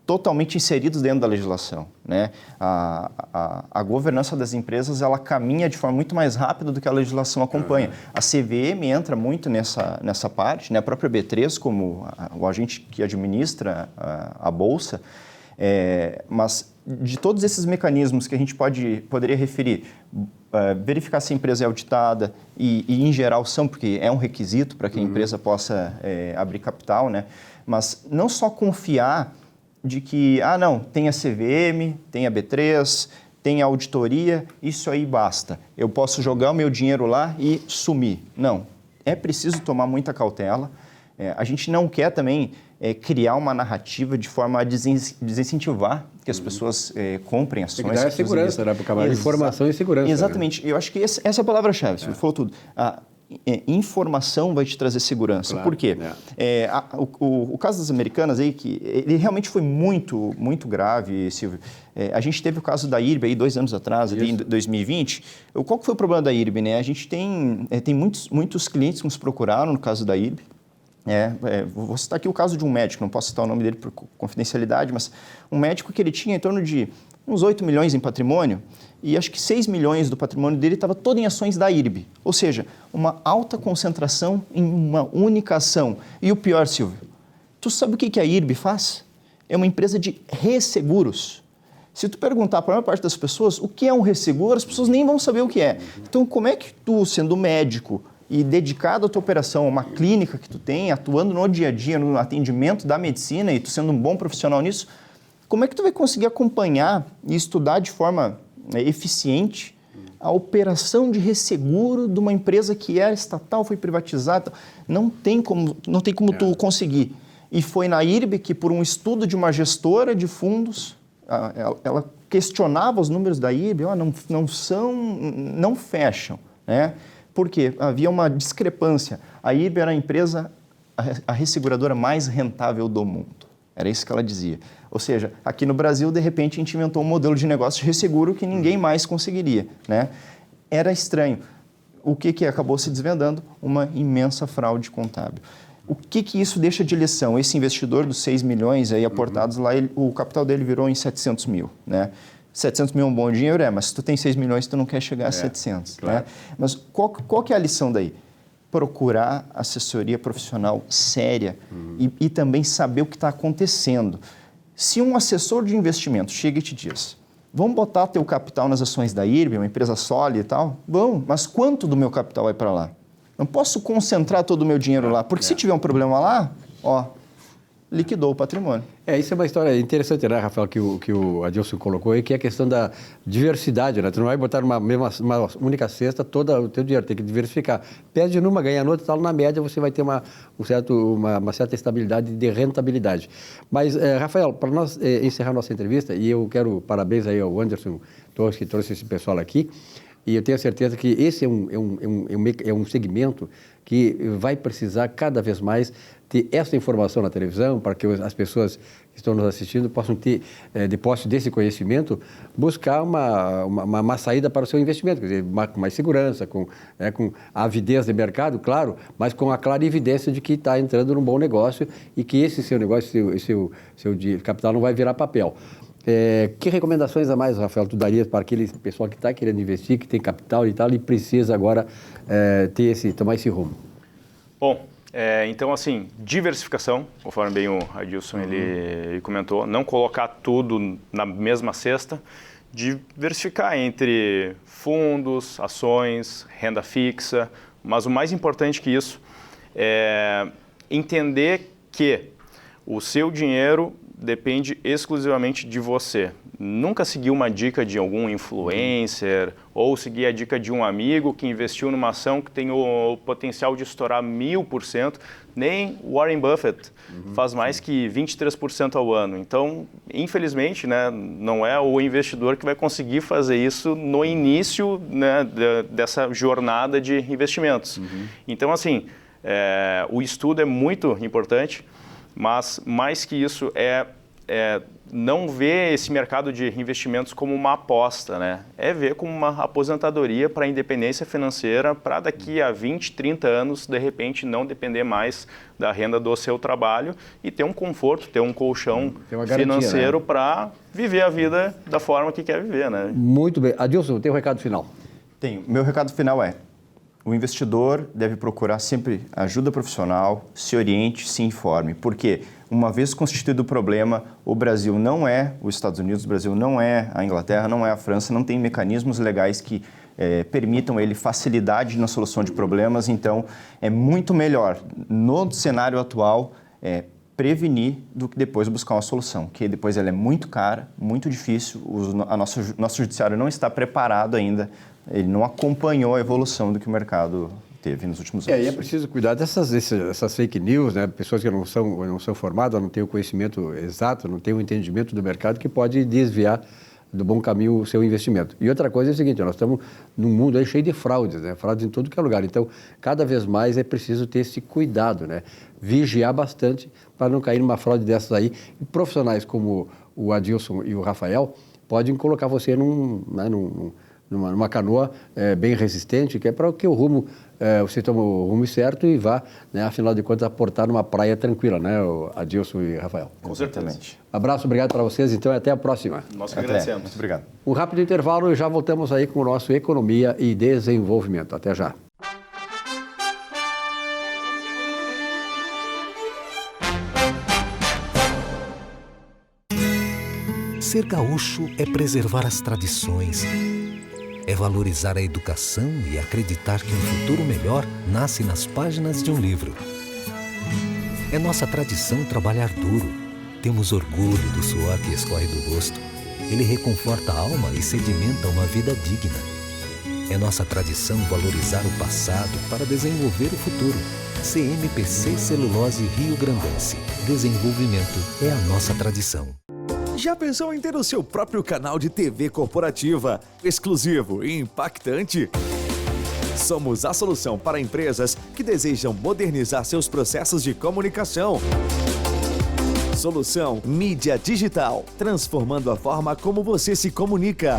totalmente inseridos dentro da legislação, né? A governança das empresas, ela caminha de forma muito mais rápida do que a legislação acompanha. A CVM entra muito nessa parte, né? A própria B3, como o agente que administra a Bolsa, mas de todos esses mecanismos que a gente poderia referir, verificar se a empresa é auditada e em geral são, porque é um requisito para que a empresa possa abrir capital, né? Mas não só confiar de que, não, tem a CVM, tem a B3, tem a auditoria, isso aí basta. Eu posso jogar o meu dinheiro lá e sumir. Não, é preciso tomar muita cautela. A gente não quer também criar uma narrativa de forma a desincentivar que as pessoas comprem ações. Tem que dar segurança, né, para o camarada. Informação e segurança. Exatamente. Né? Eu acho que essa é a palavra-chave, você falou tudo. Informação vai te trazer segurança. Claro, por quê? O caso das Americanas, aí, que ele realmente foi muito, muito grave, Silvio. A gente teve o caso da IRB aí 2 anos atrás, ali, em 2020. Qual que foi o problema da IRB? Né? A gente tem muitos clientes que nos procuraram no caso da IRB. Vou citar aqui o caso de um médico, não posso citar o nome dele por confidencialidade, mas um médico que ele tinha em torno de uns 8 milhões em patrimônio, e acho que 6 milhões do patrimônio dele estava todo em ações da IRB. Ou seja, uma alta concentração em uma única ação. E o pior, Silvio, tu sabe o que a IRB faz? É uma empresa de resseguros. Se tu perguntar para a maior parte das pessoas o que é um resseguro, as pessoas nem vão saber o que é. Então, como é que tu, sendo médico e dedicado à tua operação, a uma clínica que tu tem, atuando no dia a dia, no atendimento da medicina, e tu sendo um bom profissional nisso, como é que tu vai conseguir acompanhar e estudar de forma eficiente a operação de resseguro de uma empresa que era estatal, foi privatizada? Não tem como tu conseguir. E foi na IRB que, por um estudo de uma gestora de fundos, ela questionava os números da IRB, não fecham, né? Por quê? Havia uma discrepância. A IRB era a resseguradora mais rentável do mundo. Era isso que ela dizia. Ou seja, aqui no Brasil, de repente, a gente inventou um modelo de negócio de resseguro que ninguém mais conseguiria, né? Era estranho. O que acabou se desvendando? Uma imensa fraude contábil. O que isso deixa de lição? Esse investidor dos 6 milhões aí aportados lá, o capital dele virou em 700 mil, né? 700 mil é um bom dinheiro, mas se tu tem 6 milhões, tu não quer chegar a 700. Claro. Né? Mas qual que é a lição daí? Procurar assessoria profissional séria e também saber o que está acontecendo. Se um assessor de investimento chega e te diz, vamos botar teu capital nas ações da IRB, uma empresa sólida e tal, vamos, mas quanto do meu capital vai para lá? Não posso concentrar todo o meu dinheiro lá, porque se tiver um problema lá, liquidou o patrimônio. Isso é uma história interessante, né, Rafael, que o Adilson colocou aí, que é a questão da diversidade, né? Tu não vai botar numa única cesta todo o teu dinheiro, tem que diversificar. Perde numa, ganha noutra, tal, na média você vai ter uma certa estabilidade de rentabilidade. Mas, Rafael, para nós encerrar nossa entrevista, e eu quero parabéns aí ao Anderson Torres, que trouxe esse pessoal aqui, e eu tenho certeza que esse é um segmento que vai precisar cada vez mais ter essa informação na televisão, para que as pessoas que estão nos assistindo possam ter, de posse desse conhecimento, buscar uma saída para o seu investimento, quer dizer, com mais segurança, com avidez de mercado, claro, mas com a clara evidência de que está entrando num bom negócio e que esse seu negócio, seu capital não vai virar papel. Que recomendações a mais, Rafael, tu darias para aquele pessoal que está querendo investir, que tem capital e tal, e precisa agora tomar esse rumo? Bom, então, assim, diversificação, conforme bem o Adilson ele comentou, não colocar tudo na mesma cesta, diversificar entre fundos, ações, renda fixa, mas o mais importante que isso é entender que o seu dinheiro depende exclusivamente de você. nunca seguir uma dica de algum influencer ou seguir a dica de um amigo que investiu numa ação que tem o potencial de estourar 1000%, nem Warren Buffett faz mais que 23% ao ano. Então, infelizmente, né, não é o investidor que vai conseguir fazer isso no início, né, dessa jornada de investimentos. Então, assim, o estudo é muito importante, mas mais que isso não ver esse mercado de investimentos como uma aposta, né? É ver como uma aposentadoria para a independência financeira, para daqui a 20, 30 anos, de repente, não depender mais da renda do seu trabalho e ter um conforto, ter um colchão financeiro, né, para viver a vida da forma que quer viver, né? Muito bem. Adilson, tem um recado final? Tenho. Meu recado final é: o investidor deve procurar sempre ajuda profissional, se oriente, se informe. Porque, uma vez constituído o problema, o Brasil não é os Estados Unidos, o Brasil não é a Inglaterra, não é a França, não tem mecanismos legais que permitam ele facilidade na solução de problemas. Então, é muito melhor, no cenário atual, prevenir do que depois buscar uma solução, que depois ela é muito cara, muito difícil, nosso judiciário não está preparado ainda, ele não acompanhou a evolução do que o mercado teve nos últimos anos. E é preciso cuidar dessas fake news, né? Pessoas que não são formadas, não têm o conhecimento exato, não têm o entendimento do mercado, que pode desviar do bom caminho o seu investimento. E outra coisa é o seguinte: nós estamos num mundo aí cheio de fraudes, né? Fraudes em todo que é lugar. Então, cada vez mais é preciso ter esse cuidado, né? Vigiar bastante para não cair numa fraude dessas aí. E profissionais como o Adilson e o Rafael podem colocar você numa canoa bem resistente, que é para que o rumo, você tome o rumo certo e vá, né, afinal de contas, aportar numa praia tranquila, né, o Adilson e Rafael. Com certeza. Abraço, obrigado para vocês, então, e até a próxima. Nós que agradecemos. Muito obrigado. Um rápido intervalo e já voltamos aí com o nosso Economia e Desenvolvimento. Até já. Ser gaúcho é preservar as tradições, é valorizar a educação e acreditar que um futuro melhor nasce nas páginas de um livro. É nossa tradição trabalhar duro. Temos orgulho do suor que escorre do rosto. Ele reconforta a alma e sedimenta uma vida digna. É nossa tradição valorizar o passado para desenvolver o futuro. CMPC Celulose Rio Grandense. Desenvolvimento é a nossa tradição. Já pensou em ter o seu próprio canal de TV corporativa, exclusivo e impactante? Somos a solução para empresas que desejam modernizar seus processos de comunicação. Solução Mídia Digital, transformando a forma como você se comunica.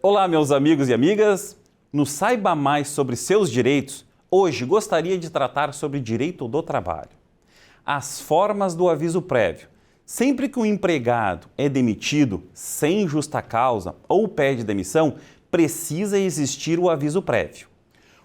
Olá, meus amigos e amigas. No Saiba Mais sobre seus direitos, hoje gostaria de tratar sobre direito do trabalho. As formas do aviso prévio. Sempre que um empregado é demitido sem justa causa ou pede demissão, precisa existir o aviso prévio.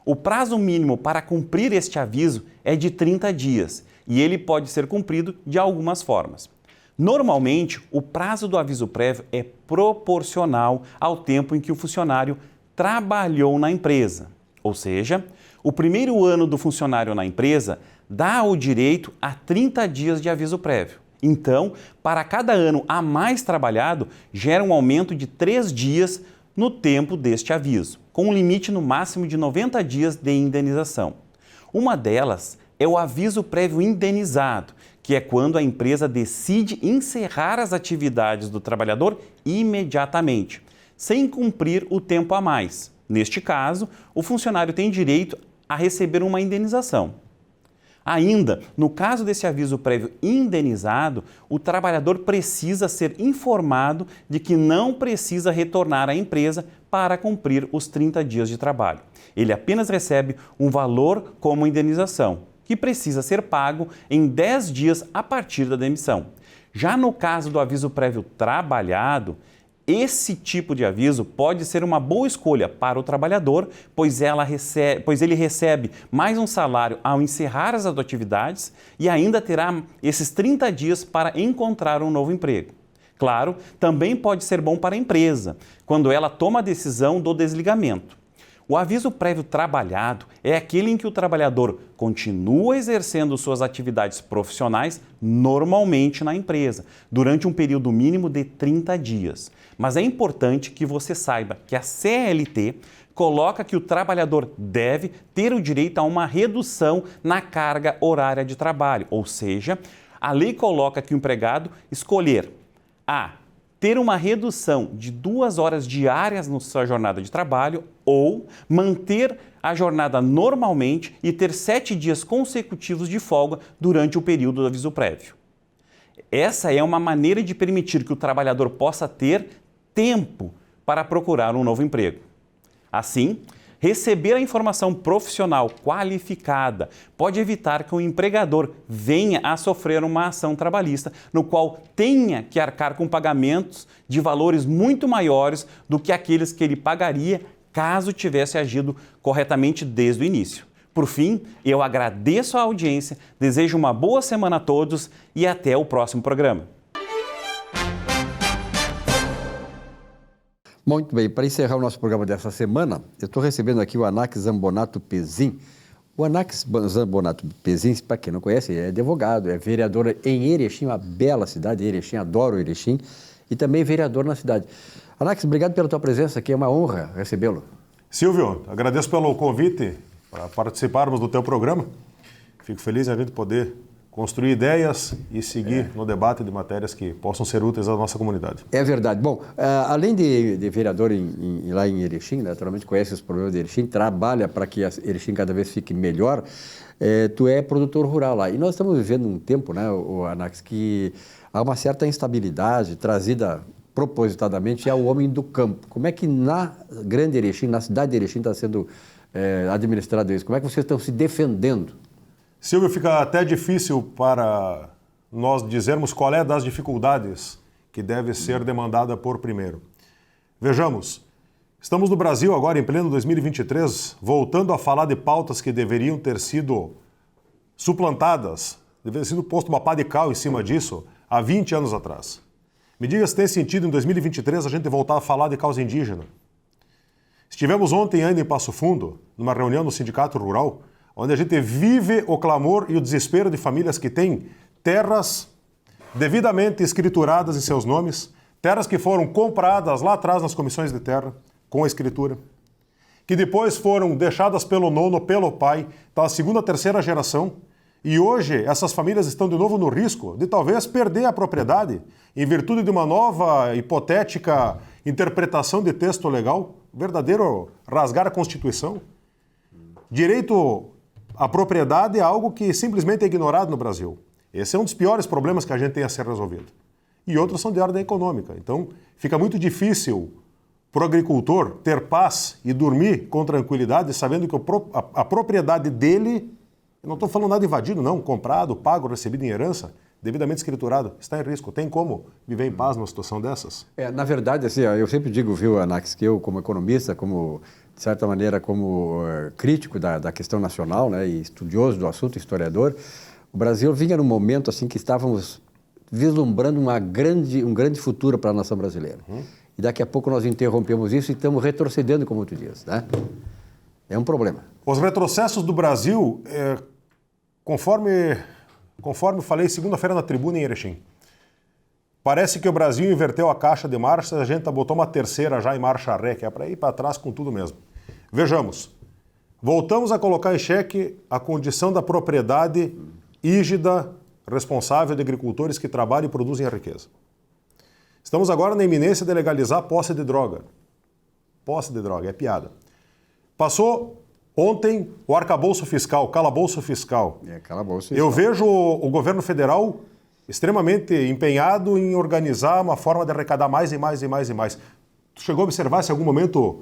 O prazo mínimo para cumprir este aviso é de 30 dias e ele pode ser cumprido de algumas formas. Normalmente, o prazo do aviso prévio é proporcional ao tempo em que o funcionário trabalhou na empresa. Ou seja, o primeiro ano do funcionário na empresa dá o direito a 30 dias de aviso prévio. Então, para cada ano a mais trabalhado, gera um aumento de 3 dias no tempo deste aviso, com um limite no máximo de 90 dias de indenização. Uma delas é o aviso prévio indenizado, que é quando a empresa decide encerrar as atividades do trabalhador imediatamente, sem cumprir o tempo a mais. Neste caso, o funcionário tem direito a receber uma indenização. Ainda, no caso desse aviso prévio indenizado, o trabalhador precisa ser informado de que não precisa retornar à empresa para cumprir os 30 dias de trabalho. Ele apenas recebe um valor como indenização, que precisa ser pago em 10 dias a partir da demissão. Já no caso do aviso prévio trabalhado, esse tipo de aviso pode ser uma boa escolha para o trabalhador, pois ele recebe mais um salário ao encerrar as atividades e ainda terá esses 30 dias para encontrar um novo emprego. Claro, também pode ser bom para a empresa, quando ela toma a decisão do desligamento. O aviso prévio trabalhado é aquele em que o trabalhador continua exercendo suas atividades profissionais normalmente na empresa, durante um período mínimo de 30 dias. Mas é importante que você saiba que a CLT coloca que o trabalhador deve ter o direito a uma redução na carga horária de trabalho, ou seja, a lei coloca que o empregado escolher a ter uma redução de 2 horas diárias na sua jornada de trabalho ou manter a jornada normalmente e ter 7 dias consecutivos de folga durante o período do aviso prévio. Essa é uma maneira de permitir que o trabalhador possa ter tempo para procurar um novo emprego. Assim, receber a informação profissional qualificada pode evitar que o empregador venha a sofrer uma ação trabalhista, no qual tenha que arcar com pagamentos de valores muito maiores do que aqueles que ele pagaria caso tivesse agido corretamente desde o início. Por fim, eu agradeço a audiência, desejo uma boa semana a todos e até o próximo programa. Muito bem, para encerrar o nosso programa dessa semana, eu estou recebendo aqui o Anax Zambonato Pezin. O Anax Zambonato Pezin, para quem não conhece, é advogado, é vereador em Erechim, uma bela cidade, Erechim, adoro Erechim, e também vereador na cidade. Anax, obrigado pela tua presença aqui, é uma honra recebê-lo. Silvio, agradeço pelo convite para participarmos do teu programa. Fico feliz em a gente poder construir ideias e seguir no debate de matérias que possam ser úteis à nossa comunidade. É verdade. Bom, além de vereador lá em Erechim, naturalmente conhece os problemas de Erechim, trabalha para que Erechim cada vez fique melhor, tu é produtor rural lá. E nós estamos vivendo um tempo, né, Anax, que há uma certa instabilidade trazida propositadamente ao homem do campo. Como é que na grande Erechim, na cidade de Erechim, está sendo administrado isso? Como é que vocês estão se defendendo? Silvio, fica até difícil para nós dizermos qual é das dificuldades que deve ser demandada por primeiro. Vejamos, estamos no Brasil agora em pleno 2023, voltando a falar de pautas que deveriam ter sido suplantadas, deveria ter sido posto uma pá de cal em cima disso há 20 anos atrás. Me diga se tem sentido em 2023 a gente voltar a falar de causa indígena. Estivemos ontem ainda em Passo Fundo, numa reunião no Sindicato Rural, onde a gente vive o clamor e o desespero de famílias que têm terras devidamente escrituradas em seus nomes, terras que foram compradas lá atrás nas comissões de terra, com a escritura, que depois foram deixadas pelo nono, pelo pai, pela segunda, terceira geração, e hoje essas famílias estão de novo no risco de talvez perder a propriedade em virtude de uma nova hipotética interpretação de texto legal, verdadeiro rasgar a Constituição. Direito à propriedade é algo que simplesmente é ignorado no Brasil. Esse é um dos piores problemas que a gente tem a ser resolvido. E outros são de ordem econômica. Então, fica muito difícil para o agricultor ter paz e dormir com tranquilidade, sabendo que a propriedade dele, eu não estou falando nada invadido, não, comprado, pago, recebido em herança, devidamente escriturado, está em risco. Tem como viver em paz numa situação dessas? Na verdade, assim, eu sempre digo, viu, Anax, que eu, como economista, como, de certa maneira, como crítico da questão nacional, né, e estudioso do assunto, historiador, o Brasil vinha num momento assim que estávamos vislumbrando um grande futuro para a nação brasileira. E daqui a pouco nós interrompemos isso e estamos retrocedendo, como tu diz, né? É um problema. Os retrocessos do Brasil, conforme falei segunda-feira na tribuna em Erechim, parece que o Brasil inverteu a caixa de marcha, a gente botou uma terceira já em marcha ré, que é para ir para trás com tudo mesmo. Vejamos, voltamos a colocar em xeque a condição da propriedade rígida, responsável de agricultores que trabalham e produzem a riqueza. Estamos agora na iminência de legalizar a posse de droga. Posse de droga, é piada. Passou ontem o arcabouço fiscal, calabouço fiscal. Calabouço fiscal. Eu vejo o governo federal extremamente empenhado em organizar uma forma de arrecadar mais e mais e mais e mais. Tu chegou a observar se em algum momento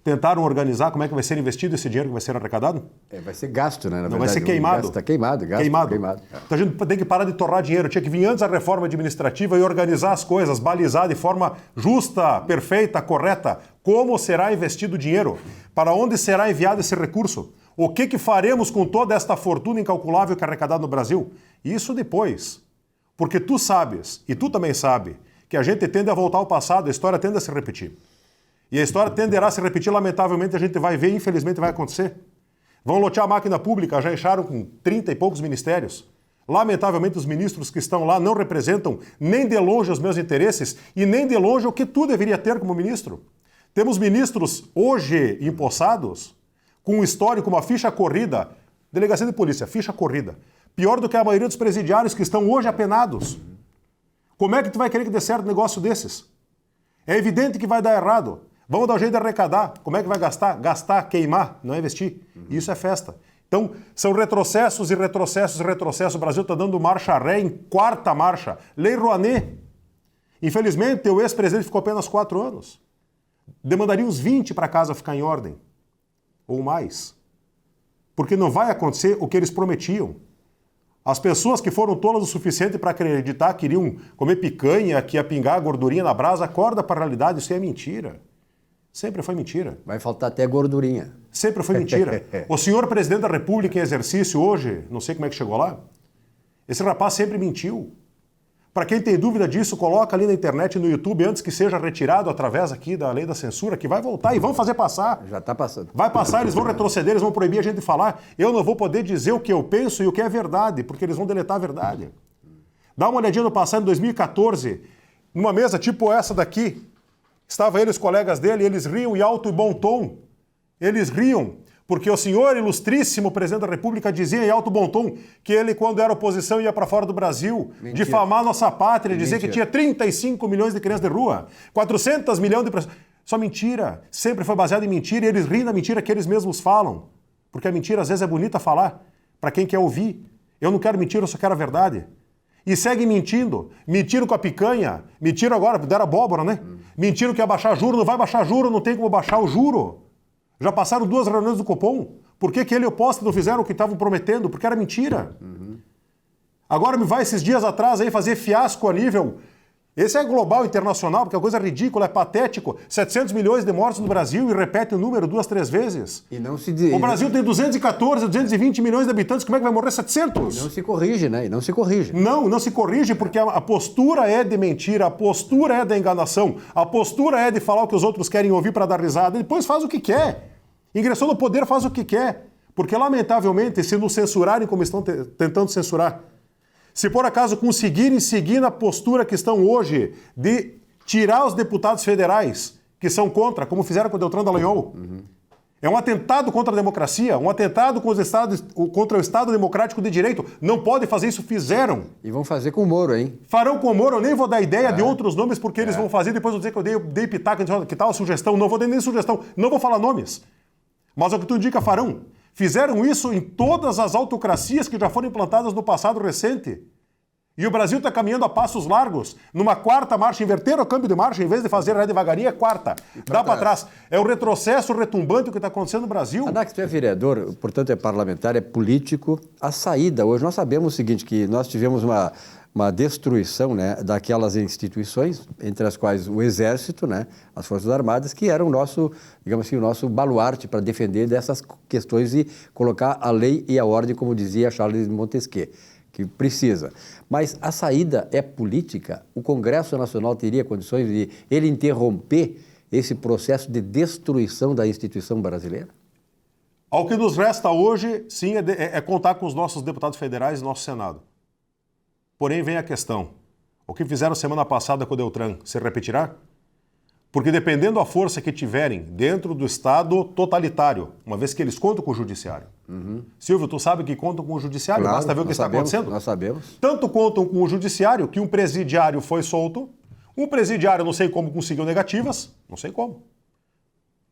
tentaram organizar como é que vai ser investido esse dinheiro que vai ser arrecadado? Vai ser gasto, né? Não, vai ser queimado. Está queimado. Então a gente tem que parar de torrar dinheiro. Tinha que vir antes a reforma administrativa e organizar as coisas, balizar de forma justa, perfeita, correta. Como será investido o dinheiro? Para onde será enviado esse recurso? O que faremos com toda esta fortuna incalculável que é arrecadada no Brasil? Isso depois. Porque tu sabes, e tu também sabe, que a gente tende a voltar ao passado, a história tende a se repetir. E a história tenderá a se repetir, lamentavelmente a gente vai ver, infelizmente vai acontecer. Vão lotear a máquina pública, já incharam com 30 e poucos ministérios. Lamentavelmente os ministros que estão lá não representam nem de longe os meus interesses e nem de longe o que tu deveria ter como ministro. Temos ministros hoje empossados com um histórico, uma ficha corrida, delegacia de polícia, ficha corrida, pior do que a maioria dos presidiários que estão hoje apenados. Como é que tu vai querer que dê certo um negócio desses? É evidente que vai dar errado. Vamos dar um jeito de arrecadar. Como é que vai gastar? Gastar, queimar, não é investir. Isso é festa. Então, são retrocessos e retrocessos e retrocessos. O Brasil está dando marcha ré em 4ª marcha. Lei Rouanet. Infelizmente, o ex-presidente ficou apenas 4 anos. Demandaria uns 20 para a casa ficar em ordem. Ou mais. Porque não vai acontecer o que eles prometiam. As pessoas que foram tolas o suficiente para acreditar que iriam comer picanha, que ia pingar gordurinha na brasa, acorda para a realidade, isso é mentira. Sempre foi mentira. Vai faltar até gordurinha. Sempre foi mentira. O senhor presidente da República em exercício hoje, não sei como é que chegou lá, esse rapaz sempre mentiu. Para quem tem dúvida disso, coloca ali na internet, no YouTube, antes que seja retirado através aqui da lei da censura, que vai voltar e vão fazer passar. Já está passando. Vai passar, eles vão retroceder, eles vão proibir a gente de falar. Eu não vou poder dizer o que eu penso e o que é verdade, porque eles vão deletar a verdade. Dá uma olhadinha no passado, em 2014, numa mesa tipo essa daqui, estavam ele e os colegas dele, eles riam em alto e bom tom. Eles riam, porque o senhor ilustríssimo presidente da República dizia em alto e bom tom que ele, quando era oposição, ia para fora do Brasil, mentira, difamar nossa pátria, dizer que tinha 35 milhões de crianças de rua, 400 milhões de pessoas. Só mentira. Sempre foi baseado em mentira e eles riem da mentira que eles mesmos falam. Porque a mentira às vezes é bonita falar, para quem quer ouvir. Eu não quero mentira, eu só quero a verdade. E seguem mentindo. Mentiram com a picanha, mentiram agora, deram abóbora, né? Mentiram que ia baixar juro, não vai baixar juro, não tem como baixar o juro. Já passaram 2 reuniões do Copom. Por que ele e o Posta não fizeram o que estavam prometendo? Porque era mentira. Agora me vai esses dias atrás aí fazer fiasco a nível... Esse é global, internacional, porque é uma coisa ridícula, é patético. 700 milhões de mortos no Brasil e repete o número 2, 3 vezes. E não se diz... O Brasil tem 214, 220 milhões de habitantes, como é que vai morrer 700? E não se corrige, né? E não se corrige. Não se corrige porque a postura é de mentira, a postura é da enganação, a postura é de falar o que os outros querem ouvir para dar risada, e depois faz o que quer. Ingressou no poder, faz o que quer. Porque, lamentavelmente, se nos censurarem como estão tentando censurar, se por acaso conseguirem seguir na postura que estão hoje de tirar os deputados federais que são contra, como fizeram com o Deltan Dallagnol, é um atentado contra a democracia, um atentado contra o Estado Democrático de Direito. Não pode fazer isso, fizeram. E vão fazer com o Moro, hein? Farão com o Moro, eu nem vou dar ideia de outros nomes, porque eles vão fazer, depois vão dizer que eu dei pitaca, que tal a sugestão, não vou dar nem sugestão, não vou falar nomes. Mas o que tu indica, farão. Fizeram isso em todas as autocracias que já foram implantadas no passado recente. E o Brasil está caminhando a passos largos. Numa 4ª marcha, inverter o câmbio de marcha, em vez de fazer devagarinho, é 4ª. Dá para trás. É o retrocesso retumbante o que está acontecendo no Brasil. Anax, tu é vereador, portanto é parlamentar, é político. A saída, hoje nós sabemos o seguinte, que nós tivemos uma destruição, né, daquelas instituições, entre as quais o Exército, né, as Forças Armadas, que eram o nosso, digamos assim, o nosso baluarte para defender dessas questões e colocar a lei e a ordem, como dizia Charles de Montesquieu, que precisa. Mas a saída é política? O Congresso Nacional teria condições de ele interromper esse processo de destruição da instituição brasileira? Ao que nos resta hoje, sim, é contar com os nossos deputados federais e nosso Senado. Porém, vem a questão. O que fizeram semana passada com o Deltan, se repetirá? Porque dependendo da força que tiverem dentro do Estado totalitário, uma vez que eles contam com o Judiciário. Silvio, tu sabe que contam com o Judiciário? Claro, basta ver o que está acontecendo? Nós sabemos. Tanto contam com o Judiciário que um presidiário foi solto, um presidiário não sei como conseguiu negativas, não sei como.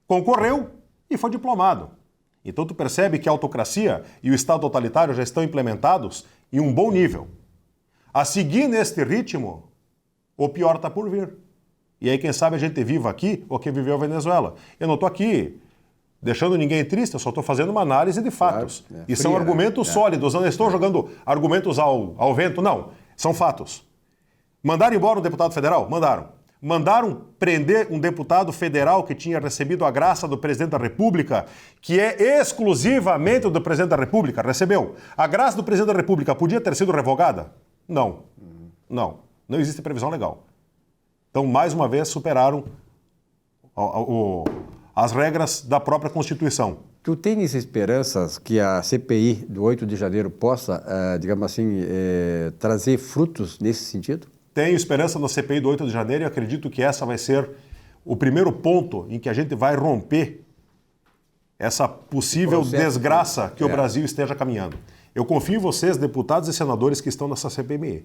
Concorreu e foi diplomado. Então tu percebe que a autocracia e o Estado totalitário já estão implementados em um bom nível. A seguir neste ritmo, o pior está por vir. E aí, quem sabe a gente viva aqui ou que viveu a Venezuela. Eu não estou aqui deixando ninguém triste, eu só estou fazendo uma análise de fatos. Claro, e são argumentos sólidos, eu não estou jogando argumentos ao vento, não. São fatos. Mandaram embora um deputado federal? Mandaram. Mandaram prender um deputado federal que tinha recebido a graça do presidente da República, que é exclusivamente do presidente da República, recebeu. A graça do presidente da República podia ter sido revogada? Não. Não existe previsão legal. Então, mais uma vez, superaram as regras da própria Constituição. Tu tens esperanças que a CPI do 8 de janeiro possa, digamos assim, trazer frutos nesse sentido? Tenho esperança na CPI do 8 de janeiro e acredito que essa vai ser o primeiro ponto em que a gente vai romper essa possível desgraça que o Brasil esteja caminhando. Eu confio em vocês, deputados e senadores que estão nessa CPMI.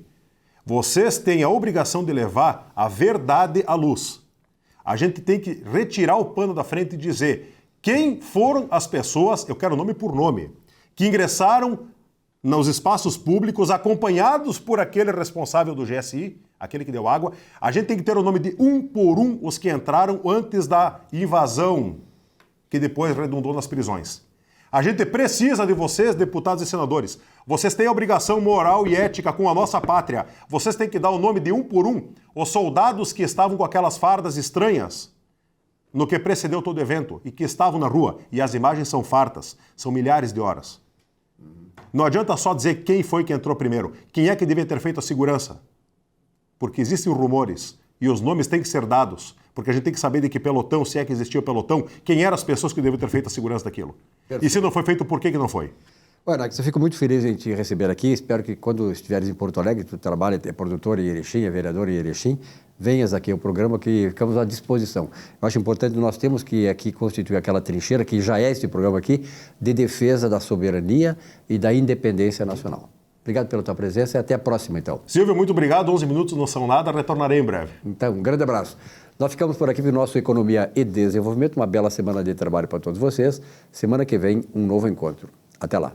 Vocês têm a obrigação de levar a verdade à luz. A gente tem que retirar o pano da frente e dizer quem foram as pessoas, eu quero nome por nome, que ingressaram nos espaços públicos acompanhados por aquele responsável do GSI, aquele que deu água. A gente tem que ter o nome de um por um os que entraram antes da invasão, que depois redundou nas prisões. A gente precisa de vocês, deputados e senadores. Vocês têm a obrigação moral e ética com a nossa pátria. Vocês têm que dar o nome de um por um os soldados que estavam com aquelas fardas estranhas no que precedeu todo o evento e que estavam na rua. E as imagens são fartas, são milhares de horas. Não adianta só dizer quem foi que entrou primeiro. Quem é que devia ter feito a segurança? Porque existem rumores e os nomes têm que ser dados. Porque a gente tem que saber de que pelotão, se é que existia o pelotão, quem eram as pessoas que deviam ter feito a segurança daquilo. Perfeito. E se não foi feito, por que não foi? Olha, eu fico muito feliz em te receber aqui. Espero que quando estiveres em Porto Alegre, tu trabalha, é produtor em Erechim, é vereador em Erechim, venhas aqui ao programa que ficamos à disposição. Eu acho importante, nós temos que aqui constituir aquela trincheira, que já é este programa aqui, de defesa da soberania e da independência nacional. Obrigado pela tua presença e até a próxima, então. Silvio, muito obrigado. 11 minutos não são nada, retornarei em breve. Então, um grande abraço. Nós ficamos por aqui no nosso Economia e Desenvolvimento. Uma bela semana de trabalho para todos vocês. Semana que vem, um novo encontro. Até lá.